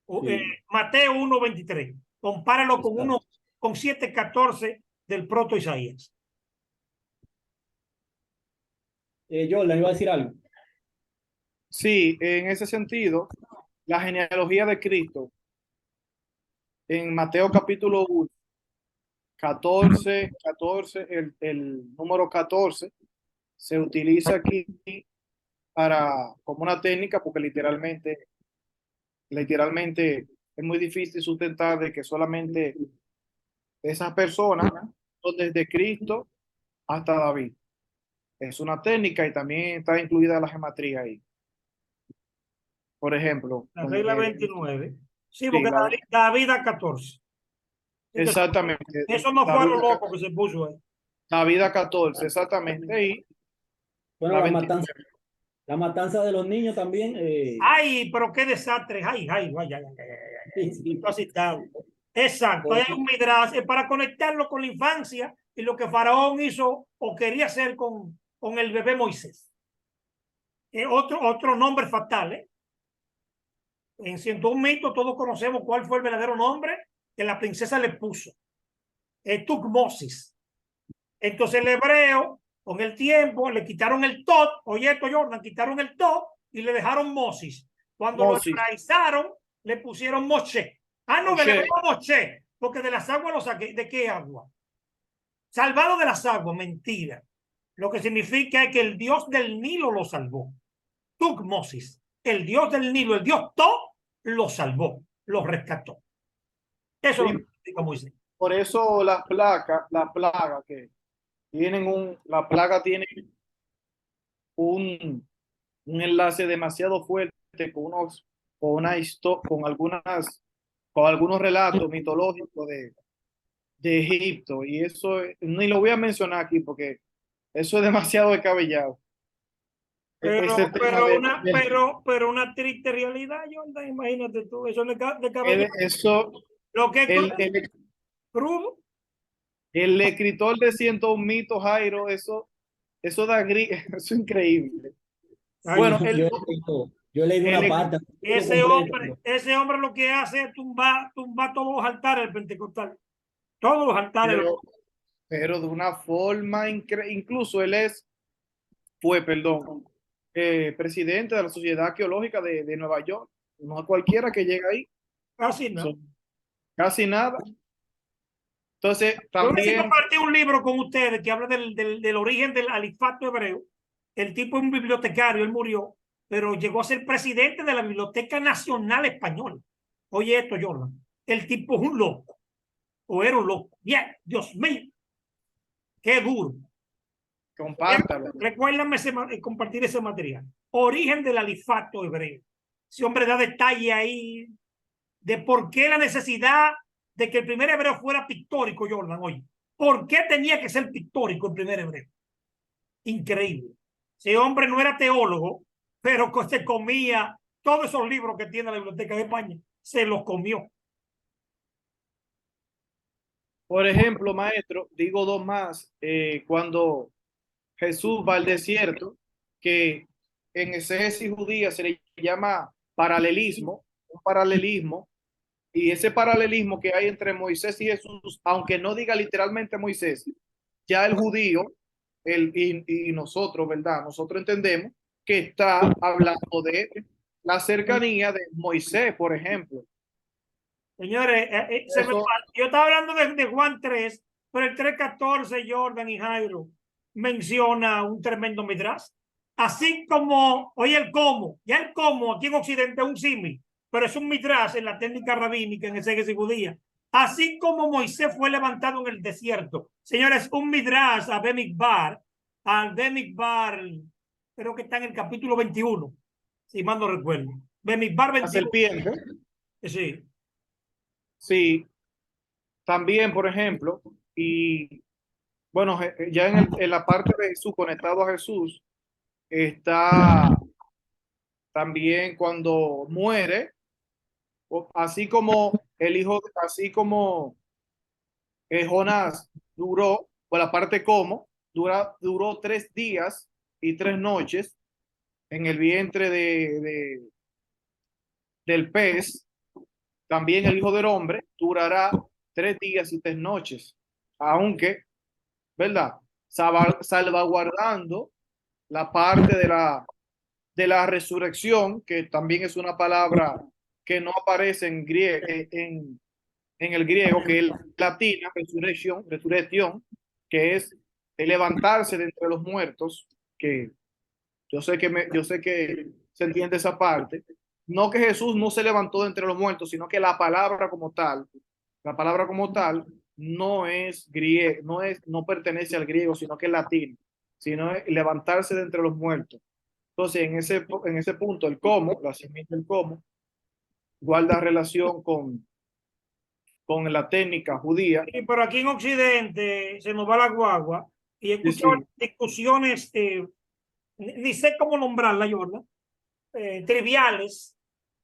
Sí. Mateo 1:23. Compáralo con Exacto. con 7:14 del proto Isaías. Jordan, iba a decir algo. sí, en ese sentido, la genealogía de Cristo en Mateo capítulo 1, 14, el número 14 se utiliza aquí como una técnica porque literalmente es muy difícil sustentar de que solamente esas personas son desde Cristo hasta David. Es una técnica y también está incluida la gematría ahí. Por ejemplo, La regla 29. Sí, sí, porque David a 14. exactamente. Eso no fue a lo loco que se puso ahí. David a 14, exactamente. Y Bueno, la la 29. matanza, la matanza de los niños también. Ay, pero qué desastre. Ay, ay, ay, ay, ay, ay, Sí. ay. Así está. Exacto. Hay un Midrash para conectarlo con la infancia y lo que Faraón hizo o quería hacer con el bebé Moisés. Otro nombre fatal, ¿eh? En 101 mitos todos conocemos cuál fue el verdadero nombre que la princesa le puso. Tutmosis. Entonces el hebreo, con el tiempo, le quitaron el tot, oye esto Jordan, quitaron el tot y le dejaron Mosis. Cuando lo hebraizaron, le pusieron Moshe. Ah, no, del hebreo Moshe, porque de las aguas lo saqué. ¿De qué agua? Salvado de las aguas, mentira. Lo que significa es que el dios del Nilo lo salvó. Tutmosis, el dios del Nilo, el dios To, lo salvó, lo rescató. Eso Sí, es lo que significa Moisés. por eso la plaga que la plaga tiene un enlace demasiado fuerte con algunos relatos mitológicos de Egipto. Y eso ni lo voy a mencionar aquí porque eso es demasiado descabellado. Ese tema Pero una triste realidad, Jordan, imagínate tú, eso de cabello. eso, Lo que es el, crudo, el, crudo. el escritor de 101 mitos, Jairo, eso da eso es increíble. Ay, Bueno, Yo he leído una el, parte. ese hombre lo que hace es tumbar todos los altares del pentecostal. Todos los altares. pero de una forma incluso fue, perdón, presidente de la Sociedad Arqueológica de Nueva York. No a cualquiera que llega ahí. Casi no. Casi nada. Entonces, Yo necesito también. compartir un libro con ustedes que habla del origen del alifato hebreo. El tipo es un bibliotecario, él murió, pero llegó a ser presidente de la Biblioteca Nacional Española. Oye esto, Jordan. El tipo es un loco. O era un loco. Bien, Dios mío. Qué duro. Compártalo. Recuérdame compartir ese material. Origen del alifato hebreo. Ese hombre da detalle ahí de por qué la necesidad de que el primer hebreo fuera pictórico, Jordan. Oye, ¿por qué tenía que ser pictórico el primer hebreo? Increíble. Ese hombre no era teólogo, pero se comía todos esos libros que tiene la Biblioteca de España. se los comió. Por ejemplo, maestro, digo dos más, cuando Jesús va al desierto, que en exégesis judía se le llama paralelismo, un paralelismo, y ese paralelismo que hay entre Moisés y Jesús, aunque no diga literalmente Moisés, ya el judío y nosotros, ¿verdad? Nosotros entendemos que está hablando de la cercanía de Moisés, por ejemplo. Señores, Eso, yo estaba hablando de Juan 3, pero el 3:14, Jordan y Jairo menciona un tremendo midrash. Así como, oye, el cómo, ya el cómo aquí en Occidente es un símil, pero es un midrash en la técnica rabínica, en exégesis judía. Así como Moisés fue levantado en el desierto. Señores, un midrash a Bemidbar, al Bemidbar, creo que está en el capítulo 21, si mal no recuerdo. Bemidbar la 21. serpiente, Sí. sí, también, por ejemplo, y bueno, ya en la parte de Jesús, conectado a Jesús, está también cuando muere, así como el hijo, así como Jonás duró, por la parte como, duró 3 días y 3 noches en el vientre del pez, también el Hijo del Hombre durará 3 días y 3 noches, aunque, ¿verdad? Salvaguardando la parte de la resurrección, que también es una palabra que no aparece en el griego, que es latina, resurrección, que es el levantarse de entre los muertos, que yo sé que se entiende esa parte. No que Jesús no se levantó de entre los muertos, sino que la palabra como tal no es griego, no pertenece al griego, sino que es latín, sino es levantarse de entre los muertos. Entonces, en ese punto, el cómo, la simiente del cómo, guarda relación con la técnica judía. Sí, pero aquí en Occidente se nos va la guagua y he Sí, escuchado sí. discusiones, ni sé cómo nombrarla, Jordan, triviales.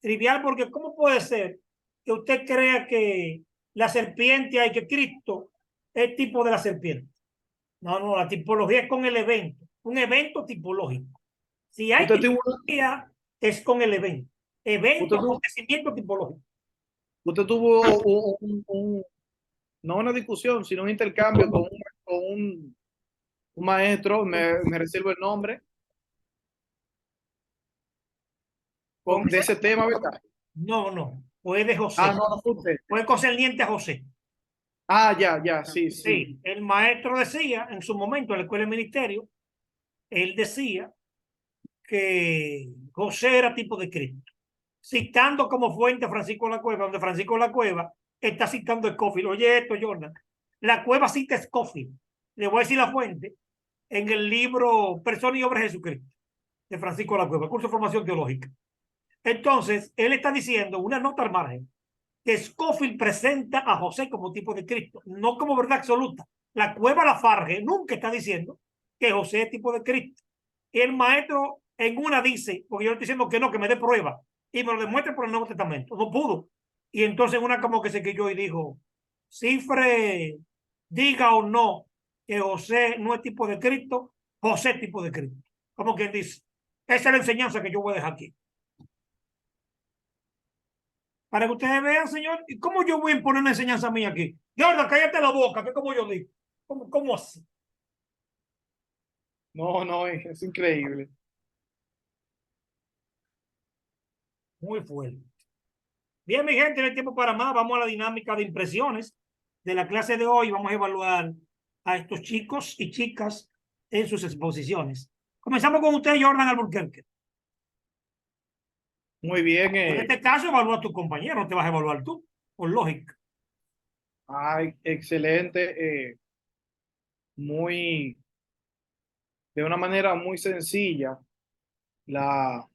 Trivial porque ¿cómo puede ser que usted crea que la serpiente hay que Cristo es tipo de la serpiente? No, no, la tipología es con el evento, un evento tipológico. Si hay Usted tuvo, tipología, es con el evento. usted Evento, tuvo, acontecimiento tipológico. usted tuvo no una discusión, sino un intercambio con un maestro, me reservo el nombre, Con de ese tema, ¿verdad? No, no, fue de Ah, José, no, no fue usted. fue concerniente a José. Ah, ya, sí, sí. Sí, el maestro decía en su momento en la escuela de ministerio, él decía que José era tipo de Cristo, citando como fuente a Francisco de la Cueva, donde Francisco de la Cueva está citando a Scofield. Oye esto, Jordan, la Cueva cita a Scofield. Le voy a decir la fuente en el libro Persona y Obra de Jesucristo, de Francisco de la Cueva, curso de formación teológica. Entonces, él está diciendo una nota al margen que Scofield presenta a José como tipo de Cristo, no como verdad absoluta. La Cueva Lafarge nunca está diciendo que José es tipo de Cristo. Y el maestro en una dice, porque yo estoy diciendo que no, que me dé prueba, y me lo demuestre por el Nuevo Testamento. No pudo. Y entonces una como que se quilló y dijo, Cifre, diga o no que José no es tipo de Cristo, José es tipo de Cristo. Como quien dice, esa es la enseñanza que yo voy a dejar aquí. Para que ustedes vean, señor, ¿y cómo yo voy a imponer una enseñanza mía aquí? Jordan, cállate la boca, que como yo digo. ¿Cómo así? No, no, es increíble. Muy fuerte. Bien, mi gente, no hay tiempo para más. Vamos a la dinámica de impresiones de la clase de hoy. Vamos a evaluar a estos chicos y chicas en sus exposiciones. Comenzamos con usted, Jordan Alburquerque. Muy bien. En este caso, evalúa a tu compañero, no te vas a evaluar tú, por lógica. Ay, excelente. Muy, de una manera muy sencilla, la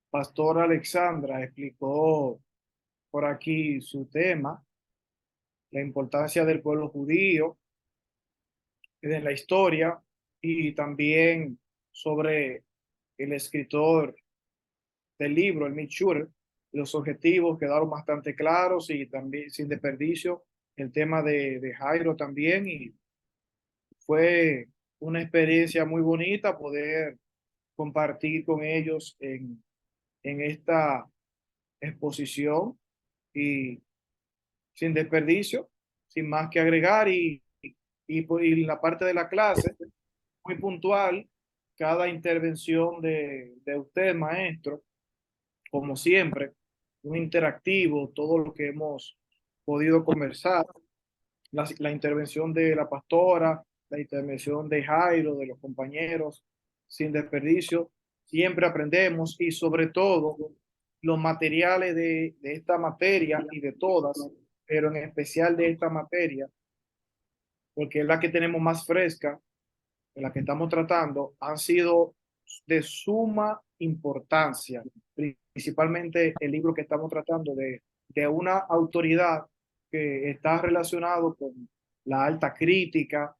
pastora Alexandra explicó por aquí su tema, la importancia del pueblo judío de la historia y también sobre el escritor del libro, el Mitchell, los objetivos quedaron bastante claros y también sin desperdicio el tema de Jairo también. Y fue una experiencia muy bonita poder compartir con ellos en esta exposición y sin desperdicio, sin más que agregar. Y la parte de la clase, muy puntual, cada intervención de usted, maestro, como siempre, muy interactivo, todo lo que hemos podido conversar, la intervención de la pastora, la intervención de Jairo, de los compañeros, sin desperdicio, siempre aprendemos y sobre todo los materiales de esta materia y de todas, pero en especial de esta materia, porque es la que tenemos más fresca, de la que estamos tratando, han sido de suma importancia, principalmente el libro que estamos tratando de una autoridad que está relacionado con la alta crítica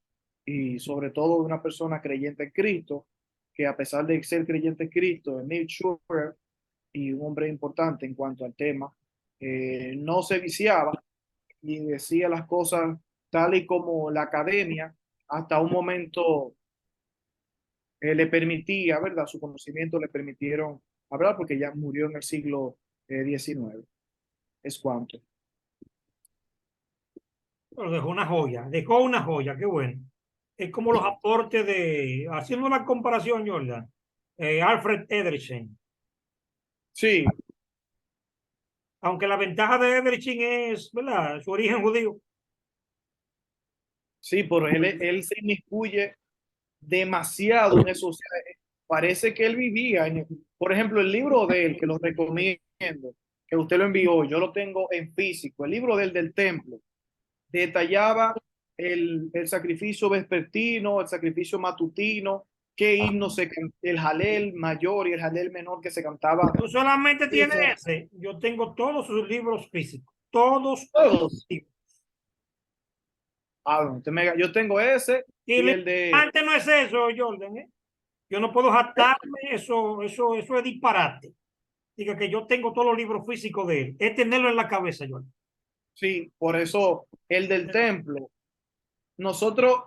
y sobre todo de una persona creyente en Cristo, que a pesar de ser creyente en Cristo, Neil Schurter, y un hombre importante en cuanto al tema, no se viciaba y decía las cosas tal y como la academia hasta un momento le permitía, ¿verdad? Su conocimiento le permitieron hablar porque ya murió en el siglo XIX. Es cuanto. Pero dejó una joya, qué bueno. Es como los aportes de, haciendo una comparación, Jordan, Alfred Edersheim. Sí, Aunque la ventaja de Edersheim es, ¿verdad?, su origen judío. sí, pero él se inmiscuye demasiado en eso. O sea, parece que él vivía por ejemplo, el libro de él, que lo recomiendo, que usted lo envió, yo lo tengo en físico, el libro del templo, detallaba el sacrificio vespertino, el sacrificio matutino, qué himno el jalel mayor y el jalel menor que se cantaba. Tú solamente tienes ese. Yo tengo todos sus libros físicos. Todos. Todos. Yo tengo ese y el de... Antes no es eso, Jordan, ¿eh? Yo no puedo jactarme, eso es disparate. Diga que yo tengo todos los libros físicos de él. Es tenerlo en la cabeza, Jordan. Sí, por eso el del templo. Nosotros,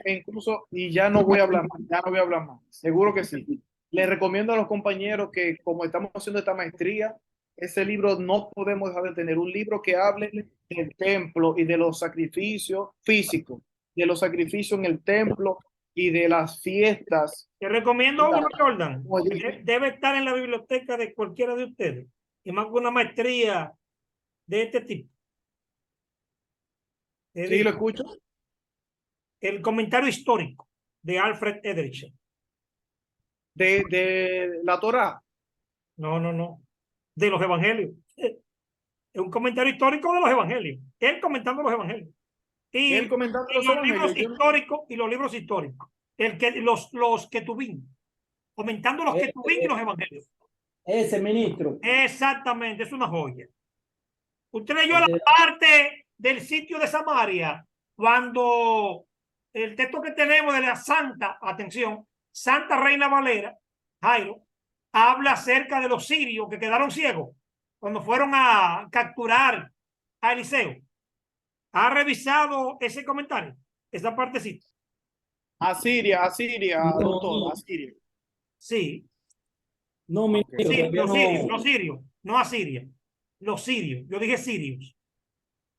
incluso, y ya no voy a hablar más, ya no voy a hablar más, seguro que sí. Les recomiendo a los compañeros que, como estamos haciendo esta maestría, ese libro no podemos dejar de tener, un libro que hable del templo y de los sacrificios físicos, de los sacrificios en el templo y de las fiestas. Te recomiendo uno, Jordan. Oye, Debe estar en la biblioteca de cualquiera de ustedes. Y más que una maestría de este tipo. ¿sí lo escucho? El comentario histórico de Alfred Edersheim. De la Torá. No. De los evangelios. Es un comentario histórico de los evangelios. Él comentando los evangelios. Y Él comentando los los libros evangelios. históricos y los libros históricos. Los que tuvimos. Comentando los que tuvimos y los evangelios. Ese ministro. Exactamente, es una joya. Usted leyó la parte del sitio de Samaria cuando el texto que tenemos de la Santa, atención, Santa Reina Valera, Jairo, habla acerca de los sirios que quedaron ciegos cuando fueron a capturar a Eliseo. ¿Ha revisado ese comentario? Esa partecita. Asiria, No. Asiria. Sí. No, ministro, Sí, todavía los sirios, no Asiria. Los sirios, yo dije sirios.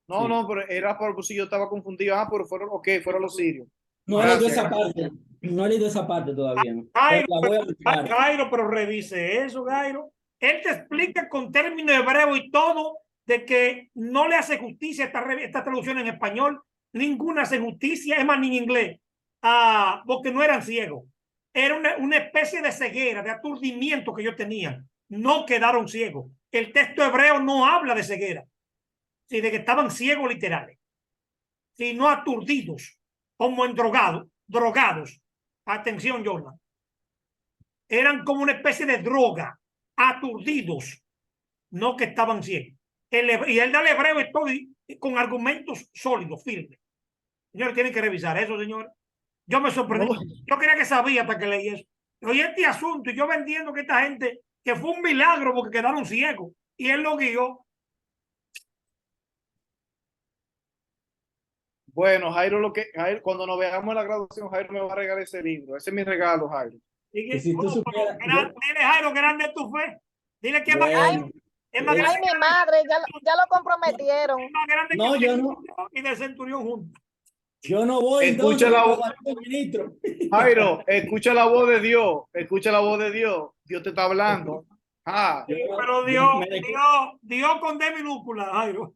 No, Sí. no, pero era por si yo estaba confundido. Pero fueron los sirios. No he leído Gracias. esa parte. No he leído esa parte todavía. Jairo, Pero la voy a buscar. Jairo, pero revise eso, Jairo. Él te explica con términos hebreos y todo de que no le hace justicia esta traducción en español. Ninguna hace justicia, es más, ni en inglés. Porque no eran ciegos. Era una especie de ceguera, de aturdimiento que ellos tenían. No quedaron ciegos. El texto hebreo no habla de ceguera, sino de que estaban ciegos literales, sino aturdidos, como en drogados. Atención, Jordan. Eran como una especie de droga, aturdidos, no que estaban ciegos. Y el del hebreo estoy con argumentos sólidos, firmes. Señores, tienen que revisar eso, señor. Yo me sorprendí. No. Yo creía que sabía hasta que leí eso. Oye, este asunto, y yo vendiendo que esta gente, que fue un milagro porque quedaron ciegos. y él lo guió. Bueno, Jairo, cuando nos veamos en la graduación, Jairo me va a regalar ese libro. Ese es mi regalo, Jairo. Y que, Y si tú oh, pero supieras, dile, Jairo, grande es tu fe. Dile que es más bueno, grande, es más es- Ay, grande, mi madre, ya lo es comprometieron. más grande no, que yo el no, y del centurión juntos. yo no voy Escucha entonces, la porque voz, voy con el ministro. Jairo, escucha la voz de Dios. Escucha la voz de Dios. Dios te está hablando. Ah, Sí, Yo, pero yo Dios, me, dec- Dios con D minúscula, Jairo.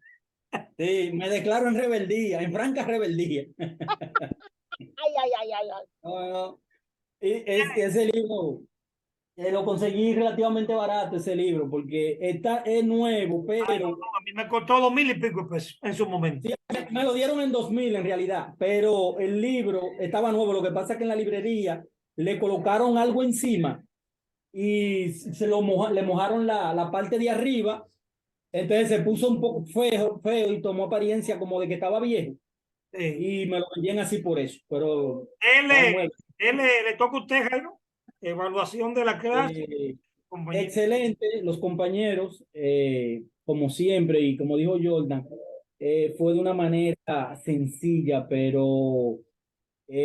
sí, me declaro en rebeldía, en franca rebeldía. Ay, ay, ay, ay, ay. No, no. Ese libro lo conseguí relativamente barato, ese libro, porque es nuevo, pero A mí me costó 2,000 y pico de pesos en su momento. me lo dieron en 2000 en realidad, pero el libro estaba nuevo. Lo que pasa es que en la librería le colocaron algo encima y le mojaron la parte de arriba, entonces se puso un poco feo y tomó apariencia como de que estaba viejo Sí. y me lo vendían así por eso, pero Él, está nuevo. le toca a usted, Jairo. Evaluación de la clase, Eh, compañero. Excelente, los compañeros, como siempre, y como dijo Jordan, fue de una manera sencilla, pero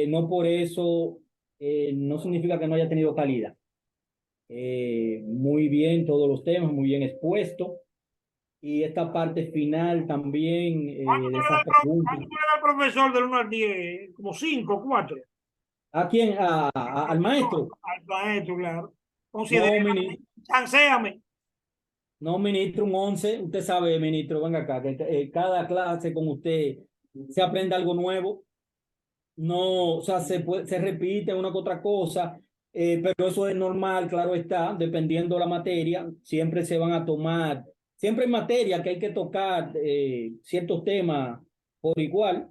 no por eso no significa que no haya tenido calidad. Muy bien todos los temas, muy bien expuesto, y esta parte final también ¿Cuánto de le da esas el, preguntas. cuánto le da el profesor del 1 al 10? Como 5, 4. ¿A quién? Al maestro. Al maestro, claro. No, Considérame, chanceame. No, ministro, un 11. Usted sabe, ministro, venga acá, que cada clase con usted se aprende algo nuevo. No, o sea, se repite una que otra cosa, pero eso es normal, claro está, dependiendo la materia. Siempre se van a tomar, siempre hay materia que hay que tocar ciertos temas por igual,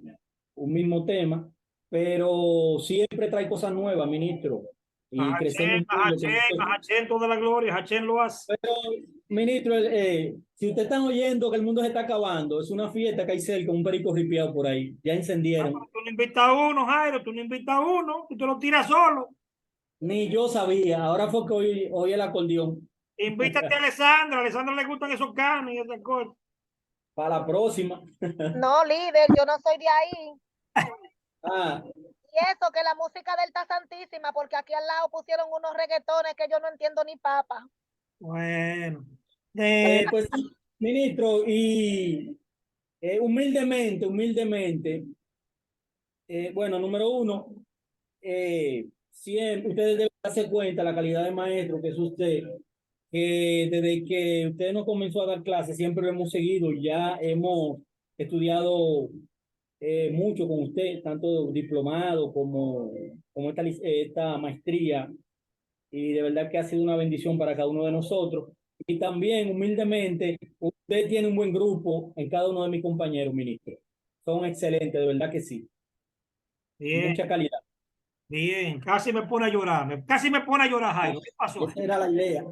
un mismo tema, pero siempre trae cosas nuevas, ministro, y crecemos mucho. Hachén, toda la gloria, Hachén lo hace. Pero, ministro, si usted están oyendo que el mundo se está acabando, es una fiesta que hay cerca, un perico ripiado por ahí, ya encendieron. Tú no invitas a uno, Jairo, tú no invitas a uno, tú te lo tiras solo. Ni yo sabía, ahora fue que oí el acordeón. Invítate a Alessandra le gustan esos canos y esas cosas. Para la próxima. No, líder, yo no soy de ahí. Ah, Y eso, que la música del está santísima, porque aquí al lado pusieron unos reggaetones que yo no entiendo ni papa. Bueno, pues sí, ministro, y humildemente, bueno, número uno, siempre ustedes deben darse cuenta la calidad de maestro que es usted, que desde que usted nos comenzó a dar clases, siempre lo hemos seguido, ya hemos estudiado mucho con usted, tanto diplomado como esta maestría, y de verdad que ha sido una bendición para cada uno de nosotros. Y también, humildemente, usted tiene un buen grupo en cada uno de mis compañeros, ministro. Son excelentes, de verdad que sí. bien, Mucha calidad. bien. Casi me pone a llorar. Casi me pone a llorar, Jairo. ¿Qué pasó? Esa era la idea.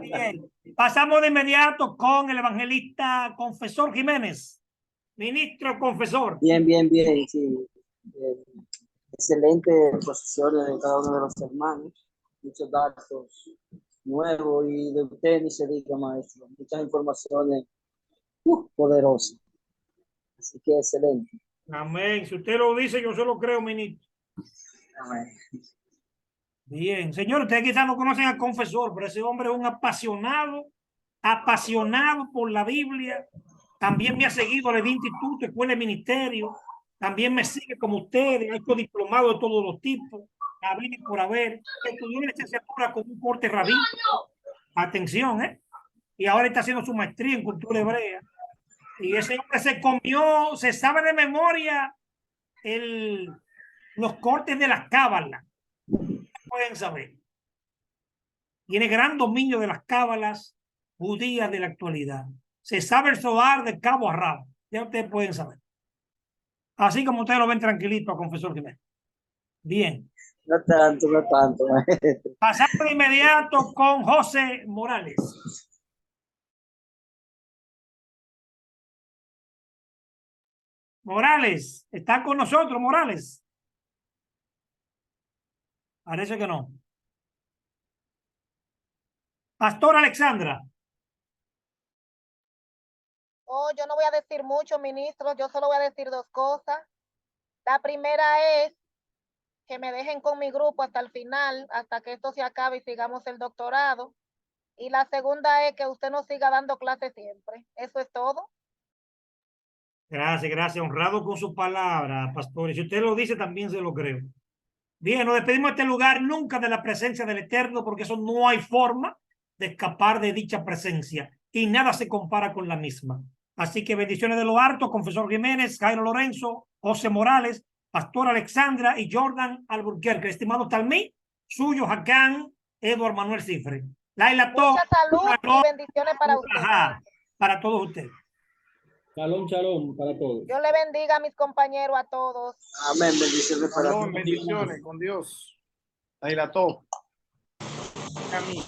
Bien. Pasamos de inmediato con el evangelista confesor Jiménez. Ministro confesor. Bien, bien, bien, sí. Eh, Excelente exposición de cada uno de los hermanos. Muchos datos nuevos y de usted ni se diga, maestro. Muchas informaciones poderosas. Así que excelente. Amén. Si usted lo dice, yo se lo creo, ministro. Amén. Bien. Señor, ustedes quizás no conocen al confesor, pero ese hombre es un apasionado por la Biblia. También me ha seguido desde instituto, escuela de ministerio. También me sigue como ustedes, ha hecho diplomado de todos los tipos. Haber y por haber. Estudió en licenciatura con un corte rabínico. Atención, ¿eh? Y ahora está haciendo su maestría en cultura hebrea. Y ese hombre se comió, se sabe de memoria los cortes de las cábalas. Pueden saber. Tiene gran dominio de las cábalas judías de la actualidad. Se sabe el Zohar de cabo a rabo. Ya ustedes pueden saber. Así como ustedes lo ven tranquilito a confesor Jiménez. Bien. No tanto, no tanto, maestro. Pasamos de inmediato con José Morales. Morales, ¿está con nosotros, Morales? Parece que no. Pastor Alexandra. Oh, yo no voy a decir mucho, ministro, yo solo voy a decir dos cosas. La primera es que me dejen con mi grupo hasta el final, hasta que esto se acabe y sigamos el doctorado. Y la segunda es que usted nos siga dando clases siempre. Eso es todo. Gracias, gracias. Honrado con su palabra, pastor. Y si usted lo dice, también se lo creo. Bien, nos despedimos de este lugar, nunca de la presencia del Eterno, porque eso no hay forma de escapar de dicha presencia y nada se compara con la misma. Así que bendiciones de lo harto, confesor Jiménez, Jairo Lorenzo, José Morales, pastor Alexandra y Jordan Alburquerque. Estimado Talmí, suyo, Jacán, Eduardo Manuel Cifre. Laila Tó, Mucha salud y bendiciones para usted. para todos ustedes. Shalom, shalom para todos. Dios le bendiga a mis compañeros, a todos. Amén, bendiciones para Shalom, ti. bendiciones con Dios. Ahí la top. A mí.